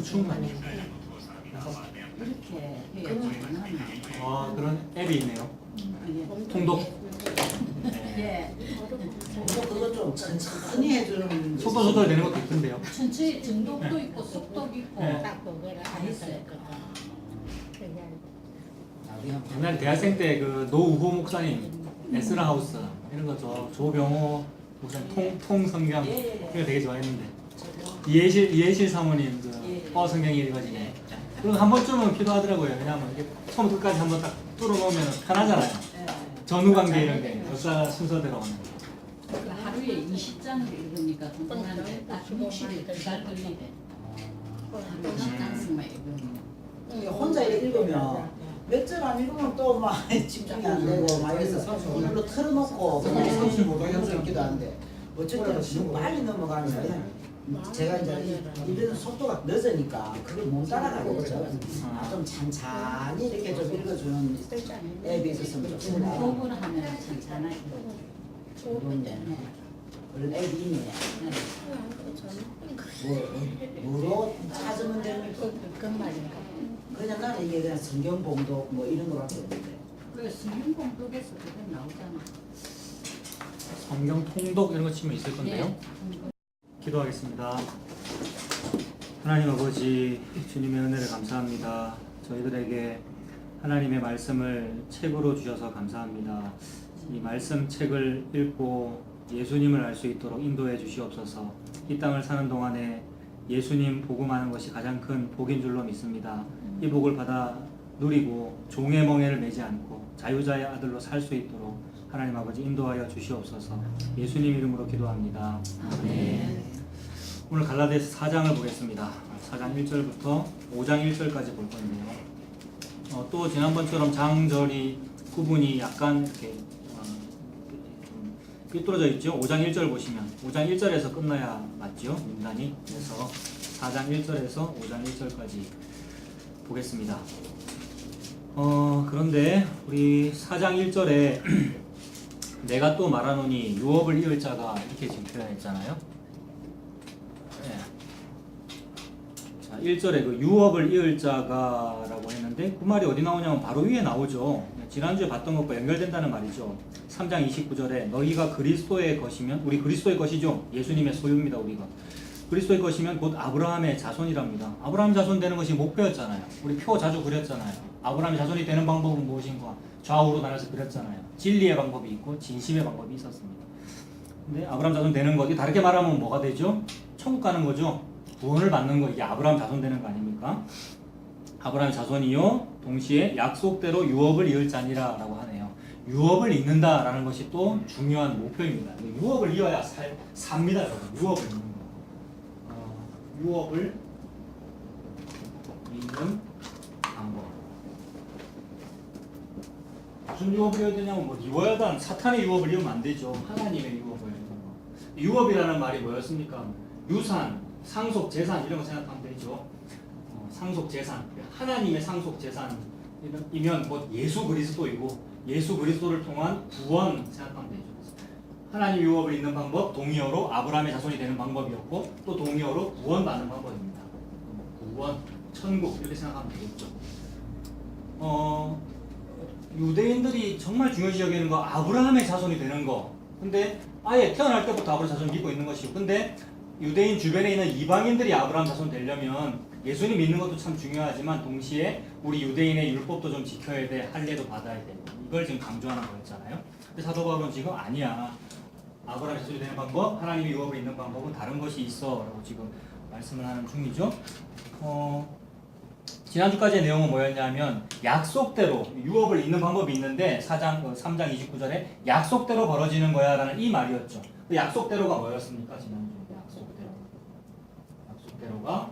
충분히. 이렇게 해야지 원하면 아, 그런 앱이 있네요. 통독. 예. 그거 좀 천천히 해주는 속도 조절 되는 것도 있던데요. 전체 정독도 있고 속도 있고 네. 다 있어요. 옛날에 대학생 때 그 노우호 목사님 에스라 하우스 이런 거 조병호 목사님 통성경 이거 되게 좋아했는데 이해실 사모님 그 성경이 읽어지네. 그럼 한 번쯤은 필요하더라고요. 왜냐하면 이게 처음부터 끝까지 한번 딱 뚫어놓으면 편하잖아요. 전후관계 이런 게 역사 순서대로 오는. 그 하루에 20장을 읽으니까 공부하는데 딱 60일 2달 걸리대. 하루에 20장씩만 읽으면. 혼자 읽으면 몇 절 안 읽으면 또 막 집중이 안 되고 막 이래서 오늘로 틀어놓고 그냥 35도 연속 읽기도 하는데 어쨌든 너무 빨리 넘어가면 제가 이제 읽는 속도가 늦으니까 그걸 못 따라가겠죠. 좀 찬찬히 이렇게 좀 읽어주는 앱이 있었으면 좋겠다. 공부를 하면 괜찮아요. 그런 앱이 있네. 뭐로 찾으면 됩니까? 그 말인가. 그냥 나는 이게 그냥 성경 봉독 뭐 이런 거밖에 없는데. 그 성경 공부에서 그게 나오잖아. 성경 통독 이런 거 치면 있을 건데요. 네. 기도하겠습니다. 하나님 아버지, 주님의 은혜를 감사합니다. 저희들에게 하나님의 말씀을 책으로 주셔서 감사합니다. 이 말씀 책을 읽고 예수님을 알 수 있도록 인도해 주시옵소서. 이 땅을 사는 동안에 예수님 복음하는 것이 가장 큰 복인 줄로 믿습니다. 이 복을 받아 누리고 종의 멍에를 매지 않고 자유자의 아들로 살 수 있도록 하나님 아버지 인도하여 주시옵소서. 예수님 이름으로 기도합니다. 아멘. 오늘 갈라디아서 4장을 보겠습니다. 4장 1절부터 5장 1절까지 볼 건데요. 또 지난번처럼 장절이 구분이 약간 이렇게 좀 삐뚤어져 있죠. 5장 1절 보시면 5장 1절에서 끝나야 맞죠. 문단이. 그래서 4장 1절에서 5장 1절까지 보겠습니다. 그런데 우리 4장 1절에 내가 또 말하노니 유업을 이을 자가 이렇게 지금 표현했잖아요. 네. 자, 1절에 그 유업을 이을 자가 라고 했는데 그 말이 어디 나오냐면 바로 위에 나오죠. 지난주에 봤던 것과 연결된다는 말이죠. 3장 29절에 너희가 그리스도의 것이면, 우리 그리스도의 것이죠. 예수님의 소유입니다. 우리가 그리스도의 것이면 곧 아브라함의 자손이랍니다. 아브라함 자손 되는 것이 목표였잖아요. 우리 표 자주 그렸잖아요. 아브라함의 자손이 되는 방법은 무엇인가? 좌우로 나눠서 그렸잖아요. 진리의 방법이 있고 진심의 방법이 있었습니다. 근데 아브라함 자손 되는 것, 다르게 말하면 뭐가 되죠? 천국 가는 거죠. 구원을 받는 거, 이게 아브라함 자손 되는 거 아닙니까? 아브라함의 자손이요 동시에 약속대로 유업을 이을 자니라 라고 하네요. 유업을 잇는다 라는 것이 또 중요한 목표입니다. 유업을 이어야 삽니다. 여러분. 유업을 잇는 거. 유업을 잇는 방법. 무슨 유업을 이어야 되냐면 뭐 리워야단 사탄의 유업을 이으면 안 되죠. 하나님의 유업을 이는 거. 유업이라는 말이 뭐였습니까? 유산, 상속 재산 이런 거 생각하면 되죠. 상속 재산, 하나님의 상속 재산이면 곧 예수 그리스도이고 예수 그리스도를 통한 구원 생각하면 되죠. 하나님 유업을 잇는 방법, 동의어로 아브라함의 자손이 되는 방법이었고 또 동의어로 구원받는 방법입니다. 구원, 천국 이렇게 생각하면 되겠죠. 유대인들이 정말 중요시 여기는 거 아브라함의 자손이 되는 거. 근데 아예 태어날 때부터 아브라함 자손을 믿고 있는 것이고, 근데 유대인 주변에 있는 이방인들이 아브라함 자손 되려면 예수님 믿는 것도 참 중요하지만 동시에 우리 유대인의 율법도 좀 지켜야 돼, 할례도 받아야 돼. 이걸 지금 강조하는 거였잖아요. 근데 사도 바울은 지금 아니야. 아브라함의 자손이 되는 방법, 하나님의 유업을 잇는 방법은 다른 것이 있어 라고 지금 말씀을 하는 중이죠. 지난주까지의 내용은 뭐였냐면 약속대로 유업을 잇는 방법이 있는데 3장 29절에 약속대로 벌어지는 거야 라는 이 말이었죠. 그 약속대로가 뭐였습니까? 지난주에 약속대로가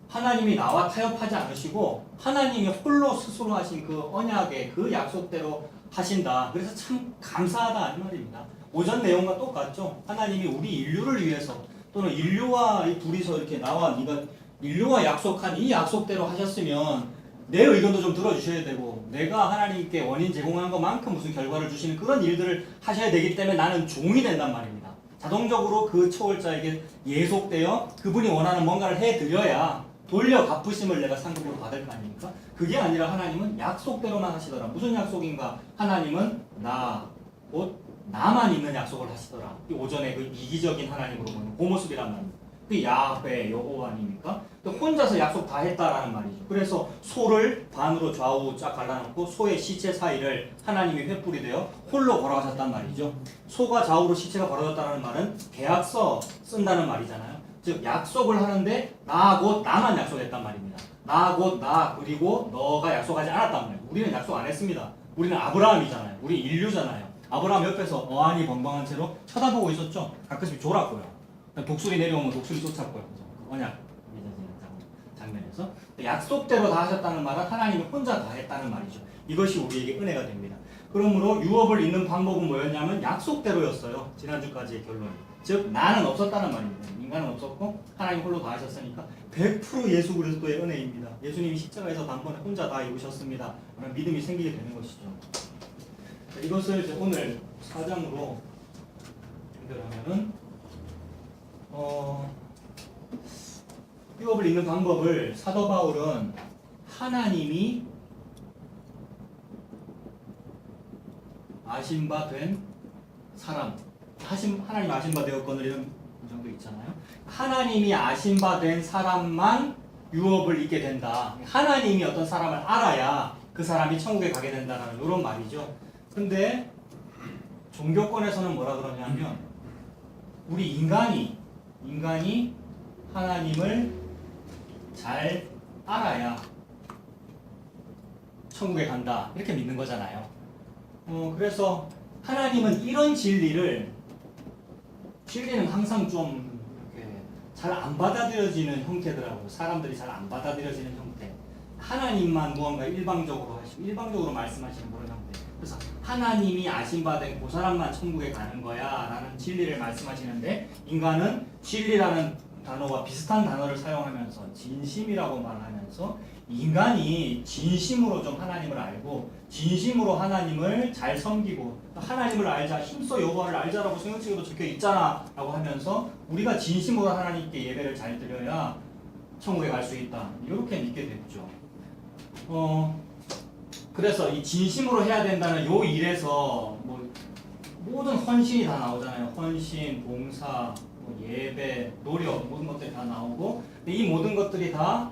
하나님이 나와 타협하지 않으시고 하나님이 홀로 스스로 하신 그 언약의 그 약속대로 하신다. 그래서 참 감사하다 이 말입니다. 오전 내용과 똑같죠. 하나님이 우리 인류를 위해서 또는 인류와 이 둘이서 이렇게 나와 네가 인류와 약속한 이 약속대로 하셨으면 내 의견도 좀 들어주셔야 되고 내가 하나님께 원인 제공한 것만큼 무슨 결과를 주시는 그런 일들을 하셔야 되기 때문에 나는 종이 된단 말입니다. 자동적으로 그 초월자에게 예속되어 그분이 원하는 뭔가를 해드려야 돌려 갚으심을 내가 상급으로 받을 거 아닙니까? 그게 아니라 하나님은 약속대로만 하시더라. 무슨 약속인가? 하나님은 곧 나만 있는 약속을 하시더라. 이 오전에 그 이기적인 하나님으로 보는 그 모습이란 말입니다. 그 야훼 여호와 아닙니까? 또 혼자서 약속 다 했다라는 말이죠. 그래서 소를 반으로 좌우 쫙 갈라놓고 소의 시체 사이를 하나님이 횃불이 되어 홀로 걸어가셨단 말이죠. 소가 좌우로 시체가 걸어졌다는 말은 계약서 쓴다는 말이잖아요. 즉 약속을 하는데 나 곧 나만 약속했단 말입니다. 나 곧 나 그리고 너가 약속하지 않았단 말이에요. 우리는 약속 안 했습니다. 우리는 아브라함이잖아요. 우리 인류잖아요. 아브라함 옆에서 어안이 벙벙한 채로 쳐다보고 있었죠. 가끔씩 졸았고요. 독수리 내려오면 독수리 쫓았고요. 언약 맺어지는 장면에서 약속대로 다 하셨다는 말은 하나님이 혼자 다 했다는 말이죠. 이것이 우리에게 은혜가 됩니다. 그러므로 유업을 잇는 방법은 뭐였냐면 약속대로였어요. 지난주까지의 결론이. 즉 나는 없었다는 말입니다. 인간은 없었고 하나님 홀로 다 하셨으니까 100% 예수 그리스도의 은혜입니다. 예수님이 십자가에서 단번에 혼자 다 이루셨습니다. 라는 믿음이 생기게 되는 것이죠. 이것을 이제 오늘 4장으로 연결하면은 유업을 잇는 방법을 사도 바울은 하나님이 아신 바 된 사람, 하나님 아신 바 되었거늘 이런 정도 있잖아요. 하나님이 아신 바 된 사람만 유업을 잇게 된다. 하나님이 어떤 사람을 알아야 그 사람이 천국에 가게 된다는 이런 말이죠. 근데 종교권에서는 뭐라 그러냐면 우리 인간이 하나님을 잘 알아야 천국에 간다 이렇게 믿는 거잖아요. 그래서 하나님은 이런 진리는 항상 좀 잘 안 받아들여지는 형태더라고요. 사람들이 잘 안 받아들여지는 형태. 하나님만 무언가 일방적으로 하시고 일방적으로 말씀하시는 그런 형태. 그래서 하나님이 아신 바 된 그 사람만 천국에 가는 거야 라는 진리를 말씀하시는데 인간은 진리라는 단어와 비슷한 단어를 사용하면서 진심이라고 말하면서 인간이 진심으로 좀 하나님을 알고 진심으로 하나님을 잘 섬기고 하나님을 알자 힘써 여호와를 알자라고 성경책에도 적혀 있잖아 라고 하면서 우리가 진심으로 하나님께 예배를 잘 드려야 천국에 갈 수 있다 이렇게 믿게 됐죠. 그래서 이 진심으로 해야 된다는 요 일에서 뭐 모든 헌신이 다 나오잖아요. 헌신, 봉사, 예배, 노력 모든 것들이 다 나오고 근데 이 모든 것들이 다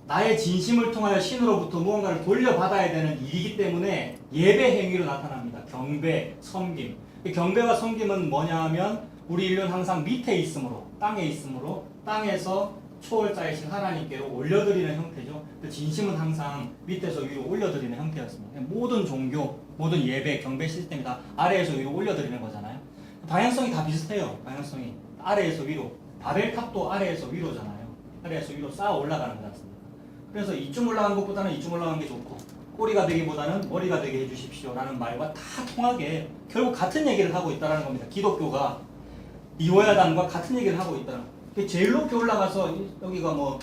나의 진심을 통하여 신으로부터 무언가를 돌려받아야 되는 일이기 때문에 예배 행위로 나타납니다. 경배, 섬김. 경배와 섬김은 뭐냐 하면 우리 인류는 항상 밑에 있으므로 땅에 있으므로 땅에서 초월자이신 하나님께로 올려드리는 형태죠. 그 진심은 항상 밑에서 위로 올려드리는 형태였습니다. 모든 종교, 모든 예배, 경배 시스템이 다 아래에서 위로 올려드리는 거잖아요. 방향성이 다 비슷해요. 방향성이 아래에서 위로. 바벨탑도 아래에서 위로잖아요. 아래에서 위로 쌓아 올라가는 거지 않습니까? 그래서 이쯤 올라간 것보다는 이쯤 올라가는 게 좋고 꼬리가 되기보다는 머리가 되게 해주십시오 라는 말과 다 통하게 결국 같은 얘기를 하고 있다는 겁니다. 기독교가 이워야단과 같은 얘기를 하고 있다는 거예요. 제일 높이 올라가서 여기가 뭐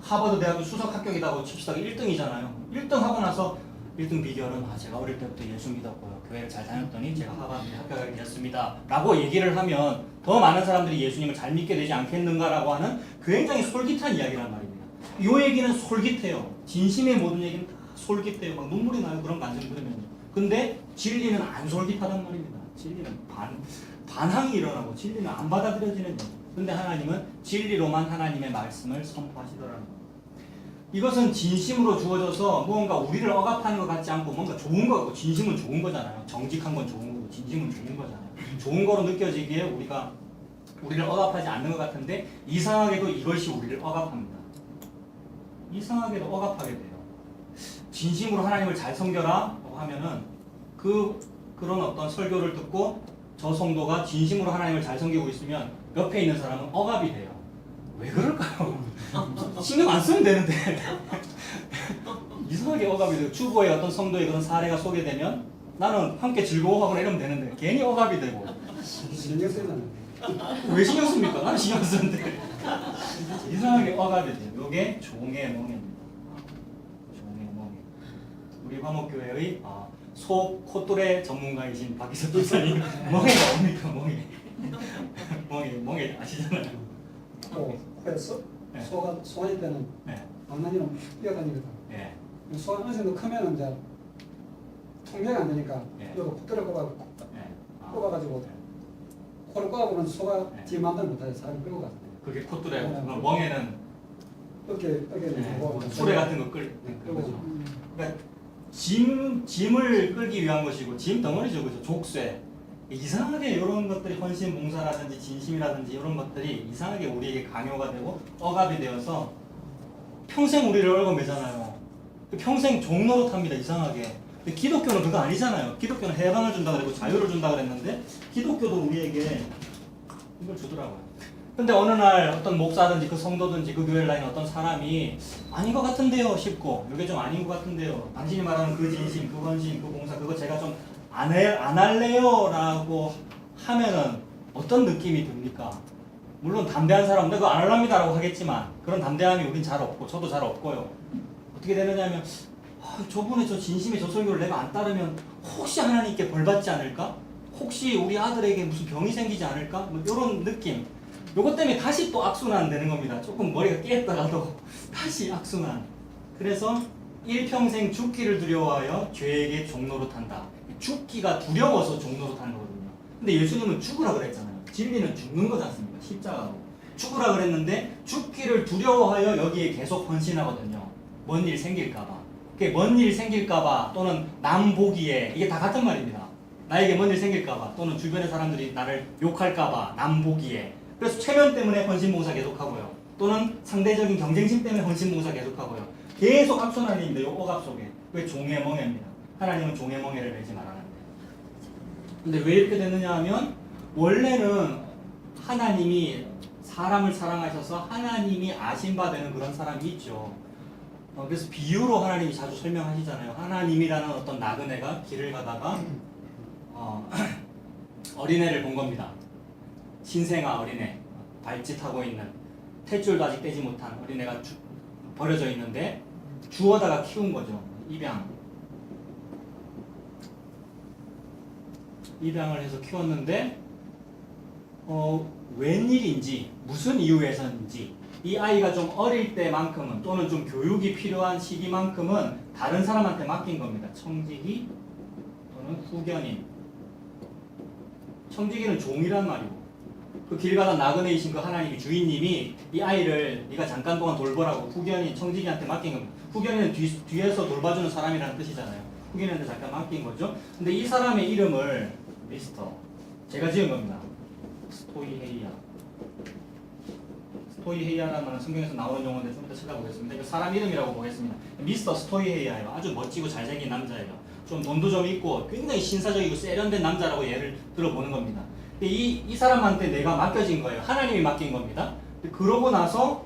하버드 대학교 수석 합격이라고 칩시다. 1등이잖아요. 1등 하고 나서 1등 비결은 제가 어릴 때부터 예수 믿었고요. 교회를 잘 다녔더니 제가 하버드에 합격하게 되었습니다. 라고 얘기를 하면 더 많은 사람들이 예수님을 잘 믿게 되지 않겠는가라고 하는 굉장히 솔깃한 이야기란 말입니다. 이 얘기는 솔깃해요. 진심의 모든 얘기는 다 솔깃해요. 막 눈물이 나요. 그런 간증 들으면요. 근데 진리는 안 솔깃하단 말입니다. 진리는 반항이 일어나고 진리는 안 받아들여지는 거죠. 근데 하나님은 진리로만 하나님의 말씀을 선포하시더라는 거예요. 이것은 진심으로 주어져서 무언가 우리를 억압하는 것 같지 않고 뭔가 좋은 거 같고 진심은 좋은 거잖아요. 정직한 건 좋은 거고 진심은 좋은 거잖아요. 좋은 거로 느껴지기에 우리가 우리를 억압하지 않는 것 같은데 이상하게도 이것이 우리를 억압합니다. 이상하게도 억압하게 돼요. 진심으로 하나님을 잘 섬겨라 하면은 그런 어떤 설교를 듣고 저 성도가 진심으로 하나님을 잘 섬기고 있으면 옆에 있는 사람은 억압이 돼요. 왜 그럴까요? 신경 안 쓰면 되는데 이상하게 억압이 돼요. 주보에 어떤 성도의 그런 사례가 소개되면 나는 함께 즐거워하거나 이러면 되는데 괜히 억압이 되고 신경 쓰면 왜 신경 씁니까? 나는 신경 쓰는데 이상하게 억압이 돼요. 이게 종의 멍입니다. 종의 멍. 우리 화목교회의 콧돌의 전문가이신 박기석 집사님 멍이 뭡니까? 멍이 아시잖아요. 코였어? 네. 소가 소일 때는 네. 왕난이는 뛰어다니거든. 예. 소가 어느 정도 크면은 이제 통제가 안 되니까 네. 이거 콧대를 예. 아, 꼽아가지고 네. 코를 꼽아보면 소가 네. 지 마음대로 못하죠. 사람이 끌고 가서. 그게 콧뚜레고 네. 멍에는 어깨는 네, 뭐 수레 같은 거 끌고. 그러니까 짐을 끌기 위한 것이고 짐 덩어리죠, 그죠? 족쇄. 이상하게 이런 것들이 헌신 봉사라든지 진심이라든지 이런 것들이 이상하게 우리에게 강요가 되고 억압이 되어서 평생 우리를 얽어매잖아요. 평생 종로로 탑니다, 이상하게. 근데 기독교는 그거 아니잖아요. 기독교는 해방을 준다 그랬고 자유를 준다 그랬는데 기독교도 우리에게 이걸 주더라고요. 근데 어느 날 어떤 목사든지 그 성도든지 그 교회를 다니는 어떤 사람이 아닌 것 같은데요 싶고 이게 좀 아닌 것 같은데요, 당신이 말하는 그 진심, 그 헌신, 그 봉사 그거 제가 좀 안 할래요 라고 하면은 어떤 느낌이 듭니까? 물론 담대한 사람은 그거 안 할랍니다 라고 하겠지만 그런 담대함이 우린 잘 없고 저도 잘 없고요. 어떻게 되느냐 하면 저번에 저 진심의 저 설교를 내가 안 따르면 혹시 하나님께 벌 받지 않을까? 혹시 우리 아들에게 무슨 병이 생기지 않을까? 뭐 이런 느낌. 요것 때문에 다시 또 악순환 되는 겁니다. 조금 머리가 깨었다가도 다시 악순환. 그래서 일평생 죽기를 두려워하여 죄에게 종로로 탄다. 죽기가 두려워서 종로로 타는 거거든요. 근데 예수님은 죽으라 그랬잖아요. 진리는 죽는 거지 않습니까? 십자가로. 죽으라 그랬는데 죽기를 두려워하여 여기에 계속 헌신하거든요. 뭔 일 생길까봐. 그게 뭔 일 생길까봐 또는 남 보기에 이게 다 같은 말입니다. 나에게 뭔 일 생길까봐 또는 주변의 사람들이 나를 욕할까봐 남 보기에. 그래서 체면 때문에 헌신봉사 계속하고요. 또는 상대적인 경쟁심 때문에 헌신봉사 계속하고요. 계속 악순환입니다. 요 억압 속에. 왜 종의 멍에입니다. 하나님은 종의 멍에를 매지 말라는데. 근데 왜 이렇게 됐느냐 하면 원래는 하나님이 사람을 사랑하셔서 하나님이 아신 바 되는 그런 사람이 있죠. 그래서 비유로 하나님이 자주 설명하시잖아요. 하나님이라는 어떤 나그네가 길을 가다가 어린애를 본 겁니다. 신생아 어린애, 발짓하고 있는 탯줄도 아직 떼지 못한 어린애가 버려져 있는데 주워다가 키운 거죠. 입양을 해서 키웠는데 웬일인지 무슨 이유에서인지 이 아이가 좀 어릴 때만큼은 또는 좀 교육이 필요한 시기만큼은 다른 사람한테 맡긴 겁니다. 청지기 또는 후견인. 청지기는 종이란 말이고 그 길 가다 나그네이신 그 하나님이 주인님이 이 아이를 네가 잠깐 동안 돌보라고 후견인 청지기한테 맡긴 겁니다. 후견인은 뒤에서 돌봐주는 사람이라는 뜻이잖아요. 후견인한테 잠깐 맡긴 거죠. 근데 이 사람의 이름을 미스터 제가 지은 겁니다. 스토이헤이아라는 말은 성경에서 나오는 용어인데 좀 이따 찾아보겠습니다. 이거 사람 이름이라고 보겠습니다. 미스터 스토이헤이아예요. 아주 멋지고 잘생긴 남자예요. 좀 돈도 좀 있고 굉장히 신사적이고 세련된 남자라고 예를 들어보는 겁니다. 이 사람한테 내가 맡겨진 거예요. 하나님이 맡긴 겁니다. 그러고 나서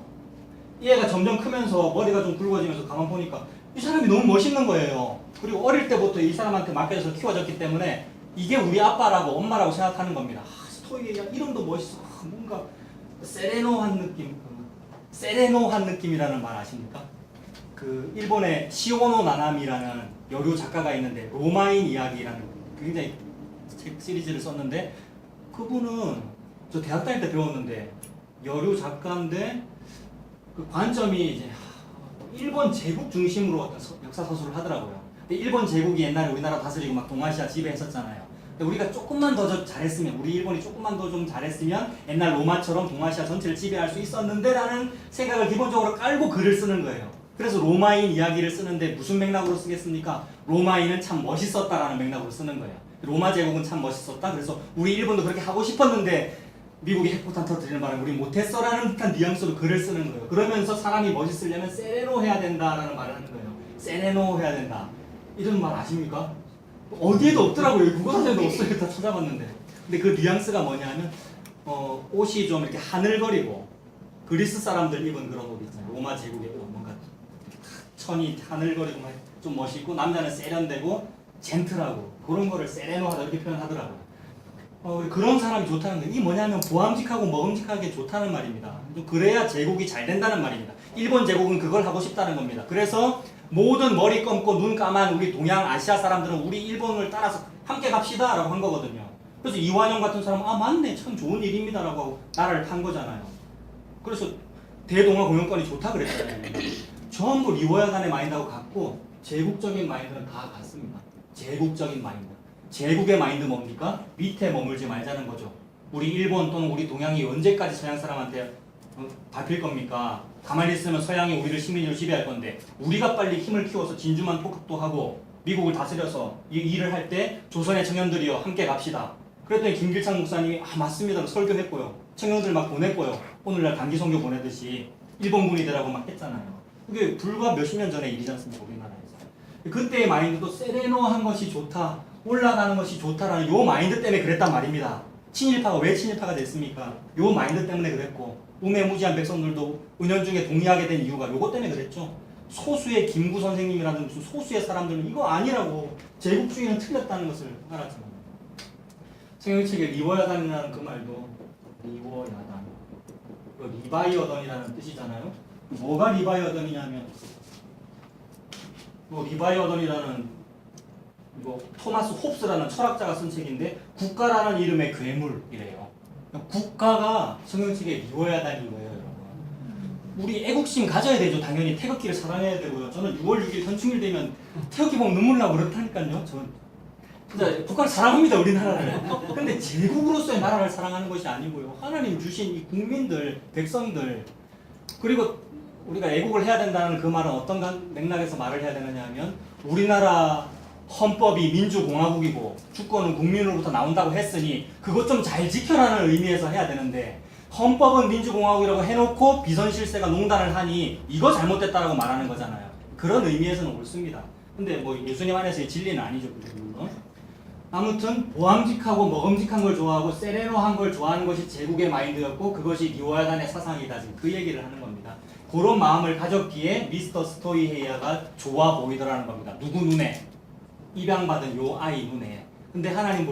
이 애가 점점 크면서 머리가 좀 굵어지면서 가만 보니까 이 사람이 너무 멋있는 거예요. 그리고 어릴 때부터 이 사람한테 맡겨져서 키워졌기 때문에 이게 우리 아빠라고 엄마라고 생각하는 겁니다. 스토이헤이아 이름도 멋있어. 뭔가 세레노한 느낌. 세레노한 느낌이라는 말 아십니까? 그 일본의 시오노 나나미라는 여류 작가가 있는데 로마인 이야기라는 굉장히 책 시리즈를 썼는데 그분은 저 대학 다닐 때 배웠는데 여류 작가인데 그 관점이 이제 일본 제국 중심으로 어떤 역사 서술을 하더라고요. 근데 일본 제국이 옛날에 우리나라 다스리고 막 동아시아 지배했었잖아요. 근데 우리가 조금만 더 잘했으면, 우리 일본이 조금만 더 좀 잘했으면 옛날 로마처럼 동아시아 전체를 지배할 수 있었는데라는 생각을 기본적으로 깔고 글을 쓰는 거예요. 그래서 로마인 이야기를 쓰는데 무슨 맥락으로 쓰겠습니까? 로마인은 참 멋있었다라는 맥락으로 쓰는 거예요. 로마 제국은 참 멋있었다. 그래서 우리 일본도 그렇게 하고 싶었는데 미국이 핵폭탄 터뜨리는 바람에 우리 못했어라는 듯한 뉘앙스로 글을 쓰는 거예요. 그러면서 사람이 멋있으려면 세레노 해야 된다라는 말을 하는 거예요. 세레노 해야 된다. 이런 말 아십니까? 어디에도 없더라고요. 국어사전에도 없어요. 다 찾아봤는데. 근데 그 뉘앙스가 뭐냐면 옷이 좀 이렇게 하늘거리고 그리스 사람들 입은 그런 옷 있잖아요. 로마 제국의 옷 뭔가 천이 하늘거리고 좀 멋있고 남자는 세련되고 젠틀하고 그런 거를 세레노하다 이렇게 표현하더라고요. 그런 사람이 좋다는 게 이게 뭐냐면 보암직하고 먹음직하게 좋다는 말입니다. 그래야 제국이 잘 된다는 말입니다. 일본 제국은 그걸 하고 싶다는 겁니다. 그래서 모든 머리 감고 눈 까만 우리 동양 아시아 사람들은 우리 일본을 따라서 함께 갑시다 라고 한 거거든요. 그래서 이완용 같은 사람은 맞네 참 좋은 일입니다 라고 하고 나라를 탄 거잖아요. 그래서 대동아 공영권이 좋다 그랬잖아요. 전부 리워야단의 마인드하고 같고 제국적인 마인드는 다 같습니다. 제국적인 마인드. 제국의 마인드 뭡니까? 밑에 머물지 말자는 거죠. 우리 일본 또는 우리 동양이 언제까지 서양 사람한테 밟힐 겁니까? 가만히 있으면 서양이 우리를 식민지로 지배할 건데 우리가 빨리 힘을 키워서 진주만 포격도 하고 미국을 다스려서 이 일을 할 때 조선의 청년들이여 함께 갑시다. 그랬더니 김길창 목사님이 맞습니다. 설교했고요. 청년들 막 보냈고요. 오늘날 단기 선교 보내듯이 일본군이 되라고 막 했잖아요. 그게 불과 몇십 년 전의 일이지 않습니까? 우리나라에서. 그때의 마인드도 세레노한 것이 좋다. 올라가는 것이 좋다라는 요 마인드 때문에 그랬단 말입니다. 친일파가 왜 친일파가 됐습니까? 요 마인드 때문에 그랬고 우매무지한 백성들도 은연중에 동의하게 된 이유가 요것 때문에 그랬죠. 소수의 김구 선생님이라는 무슨 소수의 사람들은 이거 아니라고 제국주의는 틀렸다는 것을 알았지만 성경책에 리워야단이라는 그 말도 리워야단 리바이어던이라는 뜻이잖아요. 뭐가 리바이어던이냐면 리바이어던이라는 토마스 홉스라는 철학자가 쓴 책인데 국가라는 이름의 괴물이래요. 국가가 성경책에 리워야단인 거예요, 여러분. 우리 애국심 가져야 되죠. 당연히 태극기를 사랑해야 되고요. 저는 6월 6일 현충일 되면 태극기 보면 눈물 나고 그렇다니까요. 저는 진짜 북한을 사랑합니다, 우리나라를. 근데 제국으로서의 나라를 사랑하는 것이 아니고요. 하나님 주신 이 국민들, 백성들 그리고 우리가 애국을 해야 된다는 그 말은 어떤 맥락에서 말을 해야 되느냐 하면 우리나라 헌법이 민주공화국이고 주권은 국민으로부터 나온다고 했으니 그것 좀 잘 지켜라는 의미에서 해야 되는데 헌법은 민주공화국이라고 해놓고 비선실세가 농단을 하니 이거 잘못됐다라고 말하는 거잖아요. 그런 의미에서는 옳습니다. 근데 뭐 예수님 안에서의 진리는 아니죠. 물론. 아무튼 보암직하고 먹음직한 걸 좋아하고 세레노한 걸 좋아하는 것이 제국의 마인드였고 그것이 리워야단의 사상이다. 지금 그 얘기를 하는 겁니다. 그런 마음을 가졌기에 미스터 스토이헤이아가 좋아 보이더라는 겁니다. 누구 눈에? 입양받은 요 아이 눈에. 근데 하나님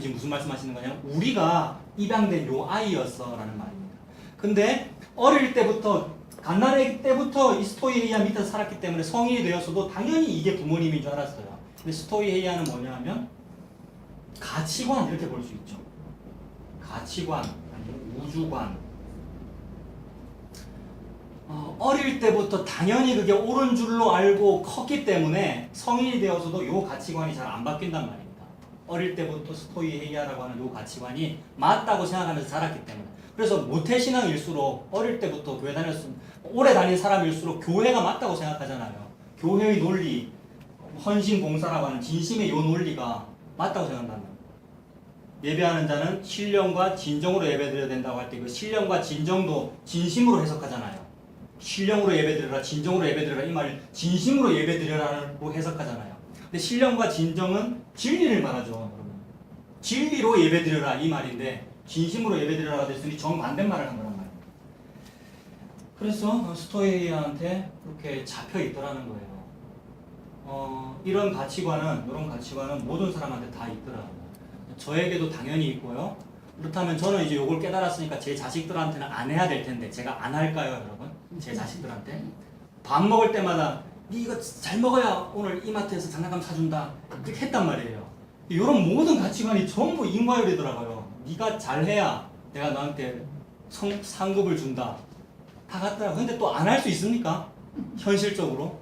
지금 무슨 말씀하시는 거냐면 우리가 입양된 요 아이였어라는 말입니다. 근데 어릴 때부터 갓난아기 때부터 이 스토이헤이아 밑에서 살았기 때문에 성인이 되었어도 당연히 이게 부모님인 줄 알았어요. 근데 스토이헤이아는 뭐냐 하면 가치관 이렇게 볼 수 있죠. 가치관, 아니면 우주관. 어릴 때부터 당연히 그게 옳은 줄로 알고 컸기 때문에 성인이 되어서도 요 가치관이 잘 안 바뀐단 말입니다. 어릴 때부터 스토이헤이아라고 하는 요 가치관이 맞다고 생각하면서 자랐기 때문에. 그래서 모태신앙일수록 어릴 때부터 교회 오래 다닌 사람일수록 교회가 맞다고 생각하잖아요. 교회의 논리, 헌신봉사라고 하는 진심의 요 논리가 맞다고 생각한다는 거예요. 예배하는 자는 신령과 진정으로 예배드려야 된다고 할 때 그 신령과 진정도 진심으로 해석하잖아요. 신령으로 예배드려라, 진정으로 예배드려라 이 말을 진심으로 예배드려라고 해석하잖아요. 근데 신령과 진정은 진리를 말하죠. 여러분. 진리로 예배드려라 이 말인데 진심으로 예배드려라가 됐으니 정반대말을 한 거란 말입니다. 그래서 스토이헤이아한테 그렇게 잡혀 있더라는 거예요. 이런 가치관은 모든 사람한테 다 있더라고요. 저에게도 당연히 있고요. 그렇다면 저는 이제 요걸 깨달았으니까 제 자식들한테는 안 해야 될 텐데 제가 안 할까요, 여러분? 제 자식들한테 밥 먹을 때마다 니 이거 잘 먹어야 오늘 이마트에서 장난감 사준다 그렇게 했단 말이에요. 이런 모든 가치관이 전부 인과율이더라고요. 네가 잘해야 내가 너한테 상급을 준다. 다 같더라고요. 근데 또 안 할 수 있습니까? 현실적으로.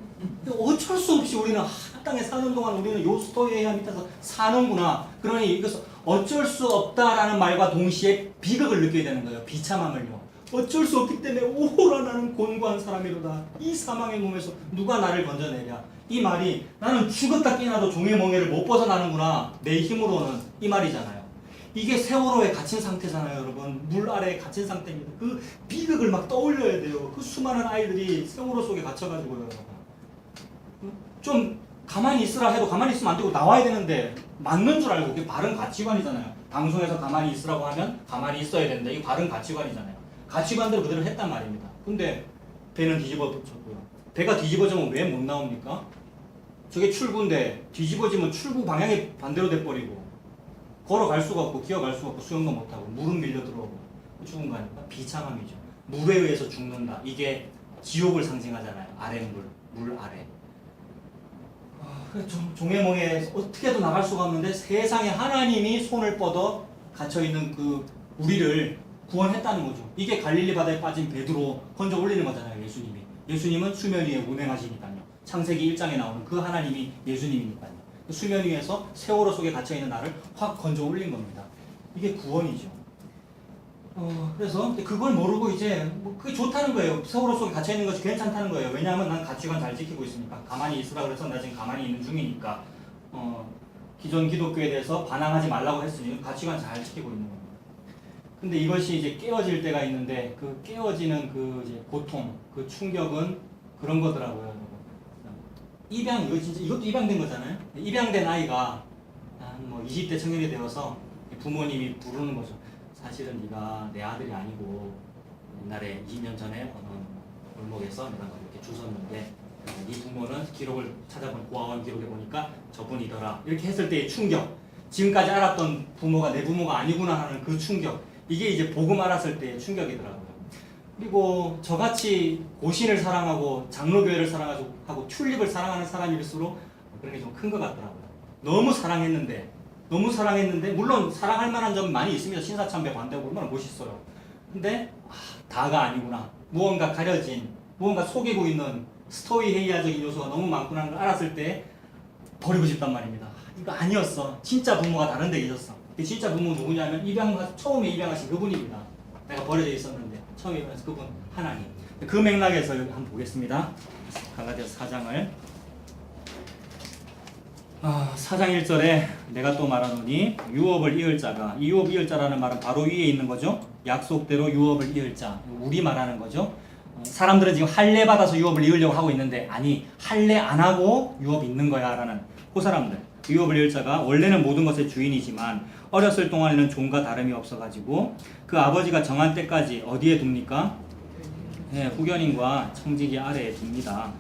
어쩔 수 없이 우리는 땅에 사는 동안 우리는 요 스토이헤이아 밑에서 사는구나. 그러니 이것은 어쩔 수 없다라는 말과 동시에 비극을 느끼게 되는 거예요. 비참함을요. 어쩔 수 없기 때문에 오호라 나는 곤고한 사람이로다. 이 사망의 몸에서 누가 나를 건져내랴. 이 말이 나는 죽었다 깨나도 종의 멍에를 못 벗어나는구나. 내 힘으로는 이 말이잖아요. 이게 세월호에 갇힌 상태잖아요, 여러분. 물 아래에 갇힌 상태입니다. 그 비극을 막 떠올려야 돼요. 그 수많은 아이들이 세월호 속에 갇혀가지고요. 좀 가만히 있으라 해도 가만히 있으면 안 되고 나와야 되는데 맞는 줄 알고 그게 바른 가치관이잖아요. 방송에서 가만히 있으라고 하면 가만히 있어야 된다. 이게 바른 가치관이잖아요. 가치관대로 그대로 했단 말입니다. 근데 배는 뒤집어졌고요. 배가 뒤집어지면 왜 못 나옵니까? 저게 출구인데 뒤집어지면 출구 방향이 반대로 돼버리고 걸어갈 수가 없고 기어갈 수가 없고 수영도 못하고 물은 밀려 들어오고 죽은 거 아닙니까? 비참함이죠. 물에 의해서 죽는다. 이게 지옥을 상징하잖아요. 아랫물, 물 아래. 종의 멍에 어떻게도 나갈 수가 없는데 세상에 하나님이 손을 뻗어 갇혀있는 그 우리를 구원했다는 거죠. 이게 갈릴리 바다에 빠진 베드로 건져 올리는 거잖아요. 예수님이. 예수님은 수면 위에 운행하시니까요. 창세기 1장에 나오는 그 하나님이 예수님이니까요. 수면 위에서 세월호 속에 갇혀있는 나를 확 건져 올린 겁니다. 이게 구원이죠. 그래서 그걸 모르고 이제 뭐 그게 좋다는 거예요. 세월호 속에 갇혀 있는 것이 괜찮다는 거예요. 왜냐하면 난 가치관 잘 지키고 있으니까. 가만히 있으라 그래서 나 지금 가만히 있는 중이니까. 기존 기독교에 대해서 반항하지 말라고 했으니 가치관 잘 지키고 있는 겁니다. 근데 이것이 이제 깨어질 때가 있는데 그 깨어지는 그 이제 고통, 그 충격은 그런 거더라고요. 입양 이거 진짜 이것도 입양된 거잖아요. 입양된 아이가 한 뭐 20대 청년이 되어서 부모님이 부르는 거죠. 사실은 네가 내 아들이 아니고 옛날에 20년 전에 어느 골목에서 내가 이렇게 주웠는데 네 부모는 기록을 찾아본 고아원 기록에 보니까 저분이더라. 이렇게 했을 때의 충격. 지금까지 알았던 부모가 내 부모가 아니구나 하는 그 충격. 이게 이제 복음 알았을 때의 충격이더라고요. 그리고 저같이 고신을 사랑하고 장로교회를 사랑하고 튤립을 사랑하는 사람일수록 그런 게 좀 큰 것 같더라고요. 너무 사랑했는데 물론 사랑할 만한 점이 많이 있습니다. 신사참배 반대하고 얼마나 멋있어요. 근데 다가 아니구나. 무언가 가려진, 무언가 속이고 있는 스토이헤이아적인 요소가 너무 많구나 하는 걸 알았을 때 버리고 싶단 말입니다. 이거 아니었어. 진짜 부모가 다른 데 계셨어. 진짜 부모 누구냐면 처음에 입양하신 그분입니다. 내가 버려져 있었는데 처음에 입양하신 그분 하나님. 그 맥락에서 여기 한번 보겠습니다. 갈라디아서 4장을 4장 1절에 내가 또 말하노니 유업을 이을 자가, 이 유업 이을 자라는 말은 바로 위에 있는 거죠. 약속대로 유업을 이을 자, 우리 말하는 거죠. 사람들은 지금 할례 받아서 유업을 이으려고 하고 있는데 아니, 할례 안 하고 유업 있는 거야 라는 그 사람들. 유업을 이을 자가 원래는 모든 것의 주인이지만 어렸을 동안에는 종과 다름이 없어가지고 그 아버지가 정한 때까지 어디에 둡니까? 후견인과 청지기 아래에 둡니다.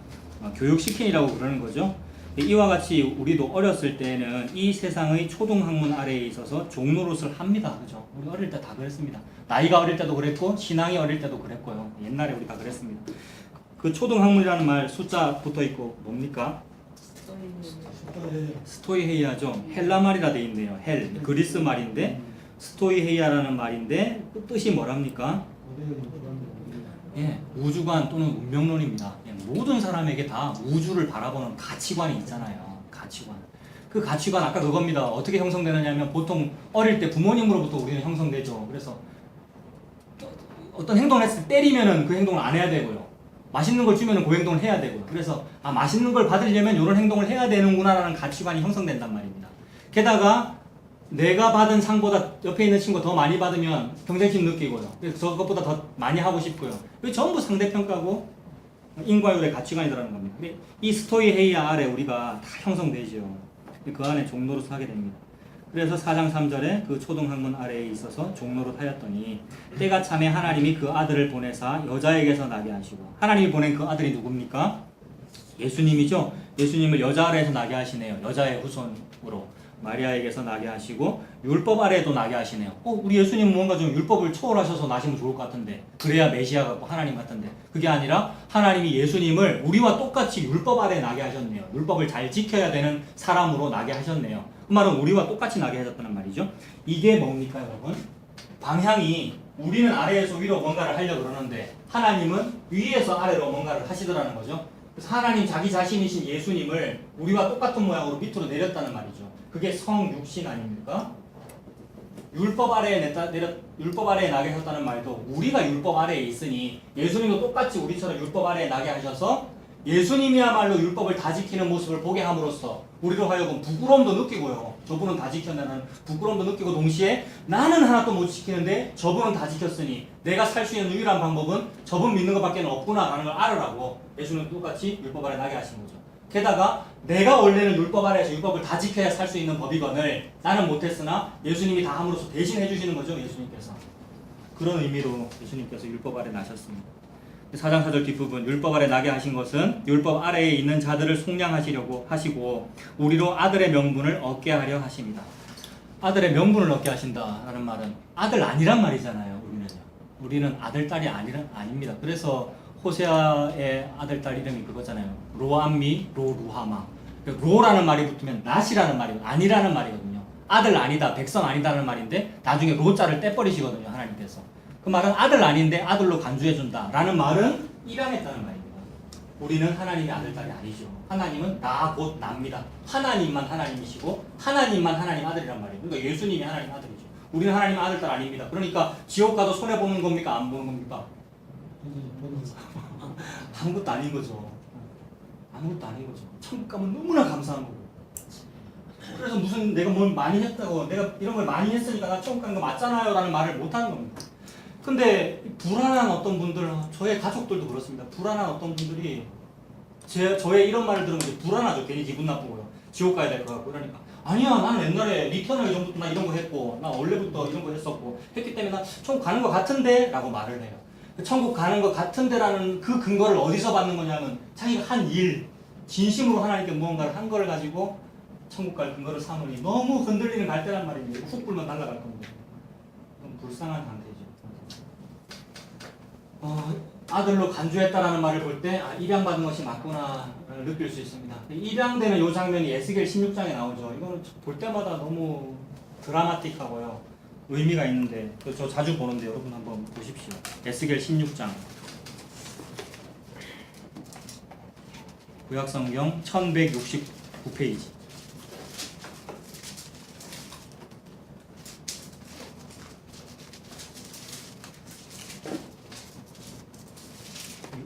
교육시킨이라고 그러는 거죠. 이와 같이 우리도 어렸을 때는 이 세상의 초등학문 아래에 있어서 종노릇을 합니다. 그죠? 우리 어릴 때 다 그랬습니다. 나이가 어릴 때도 그랬고 신앙이 어릴 때도 그랬고요. 옛날에 우리 다 그랬습니다. 그 초등학문이라는 말 숫자 붙어 있고 뭡니까? 스토이헤이아죠. 헬라 말이라 돼 있네요. 헬 그리스 말인데 스토이헤이아라는 말인데 그 뜻이 뭐랍니까? 우주관 또는 운명론입니다. 모든 사람에게 다 우주를 바라보는 가치관이 있잖아요. 가치관. 그 가치관 아까 그겁니다. 어떻게 형성되느냐면 보통 어릴 때 부모님으로부터 우리는 형성되죠. 그래서 어떤 행동을 했을 때 때리면은 그 행동을 안 해야 되고요. 맛있는 걸 주면은 그 행동을 해야 되고요. 그래서 맛있는 걸 받으려면 이런 행동을 해야 되는구나라는 가치관이 형성된단 말입니다. 게다가 내가 받은 상보다 옆에 있는 친구가 더 많이 받으면 경쟁심 느끼고요. 그래서 저것보다 더 많이 하고 싶고요. 이게 전부 상대평가고 인과율의 가치관이라는 겁니다. 이 스토이헤이아 아래 우리가 다 형성되죠. 그 안에 종노릇을 하게 됩니다. 그래서 4장 3절에 그 초등학문 아래에 있어서 종노릇 하였더니 때가 참에 하나님이 그 아들을 보내사 여자에게서 나게 하시고, 하나님이 보낸 그 아들이 누굽니까? 예수님이죠. 예수님을 여자 아래에서 나게 하시네요. 여자의 후손으로 마리아에게서 나게 하시고 율법 아래에도 나게 하시네요. 우리 예수님 뭔가 좀 율법을 초월하셔서 나시면 좋을 것 같은데, 그래야 메시아 같고 하나님 같은데, 그게 아니라 하나님이 예수님을 우리와 똑같이 율법 아래에 나게 하셨네요. 율법을 잘 지켜야 되는 사람으로 나게 하셨네요. 그 말은 우리와 똑같이 나게 하셨다는 말이죠. 이게 뭡니까 여러분? 방향이 우리는 아래에서 위로 뭔가를 하려고 그러는데 하나님은 위에서 아래로 뭔가를 하시더라는 거죠. 그래서 하나님 자기 자신이신 예수님을 우리와 똑같은 모양으로 밑으로 내렸다는 말이죠. 그게 성육신 아닙니까? 율법 아래에 나게 하셨다는 말도 우리가 율법 아래에 있으니 예수님도 똑같이 우리처럼 율법 아래에 나게 하셔서 예수님이야말로 율법을 다 지키는 모습을 보게 함으로써 우리로 하여금 부끄러움도 느끼고요. 저분은 다 지켰다는 부끄러움도 느끼고, 동시에 나는 하나도 못 지키는데 저분은 다 지켰으니 내가 살 수 있는 유일한 방법은 저분 믿는 것밖에 없구나 하는 걸 알으라고 예수님은 똑같이 율법 아래 나게 하신 거죠. 게다가 내가 원래는 율법 아래에서 율법을 다 지켜야 살 수 있는 법이거늘 나는 못했으나 예수님이 다 함으로써 대신 해주시는 거죠. 예수님께서. 그런 의미로 예수님께서 율법 아래 나셨습니다. 4장 4절 뒷부분, 율법 아래 나게 하신 것은 율법 아래에 있는 자들을 속량하시려고 하시고 우리로 아들의 명분을 얻게 하려 하십니다. 아들의 명분을 얻게 하신다라는 말은 아들 아니란 말이잖아요. 우리는 아들 딸이 아닙니다. 그래서 호세아의 아들 딸 이름이 그거잖아요. 로암미 로루하마. 로라는 말이 붙으면 낫이라는 말이고 아니라는 말이거든요. 아들 아니다, 백성 아니다라는 말인데 나중에 로자를 떼버리시거든요. 하나님께서. 그 말은 아들 아닌데 아들로 간주해준다 라는 말은 입양했다는 말입니다. 우리는 하나님의 아들, 딸이 아니죠. 하나님은 나 곧 납니다. 하나님만 하나님이시고 하나님만 하나님 아들이란 말이에요. 그러니까 예수님이 하나님 아들이죠. 우리는 하나님 아들, 딸 아닙니다. 그러니까 지옥 가도 손해보는 겁니까? 안 보는 겁니까? 아무것도 아닌 거죠. 아무것도 아닌 거죠. 천국 가면 너무나 감사한 거고. 그래서 무슨 내가 뭘 많이 했다고, 내가 이런 걸 많이 했으니까 나 천국 가는 거 맞잖아요 라는 말을 못 하는 겁니다. 근데 불안한 어떤 분들, 저의 가족들도 그렇습니다. 불안한 어떤 분들이 저의 이런 말을 들으면 이제 불안하죠. 괜히 기분 나쁘고요. 지옥 가야 될 것 같고. 그러니까 아니야, 나는 옛날에 니 태어나기 전부터 나 이런 거 했고, 나 원래부터 이런 거 했었고 했기 때문에 나 천국 가는 것 같은데 라고 말을 해요. 천국 가는 것 같은데라는 그 근거를 어디서 받는 거냐면 자기가 한 일, 진심으로 하나님께 무언가를 한 걸 가지고 천국 갈 근거를 삼으니 너무 흔들리는 갈대란 말입니다. 훅 불면 날아갈 겁니다. 그럼 불쌍한 상태죠. 아들로 간주했다라는 말을 볼 때 입양받은 것이 맞구나 느낄 수 있습니다. 입양되는 이 장면이 에스겔 16장에 나오죠. 이거는 볼 때마다 너무 드라마틱하고요. 의미가 있는데 저 자주 보는데 여러분 한번 보십시오. 에스겔 16장 구약성경 1169페이지.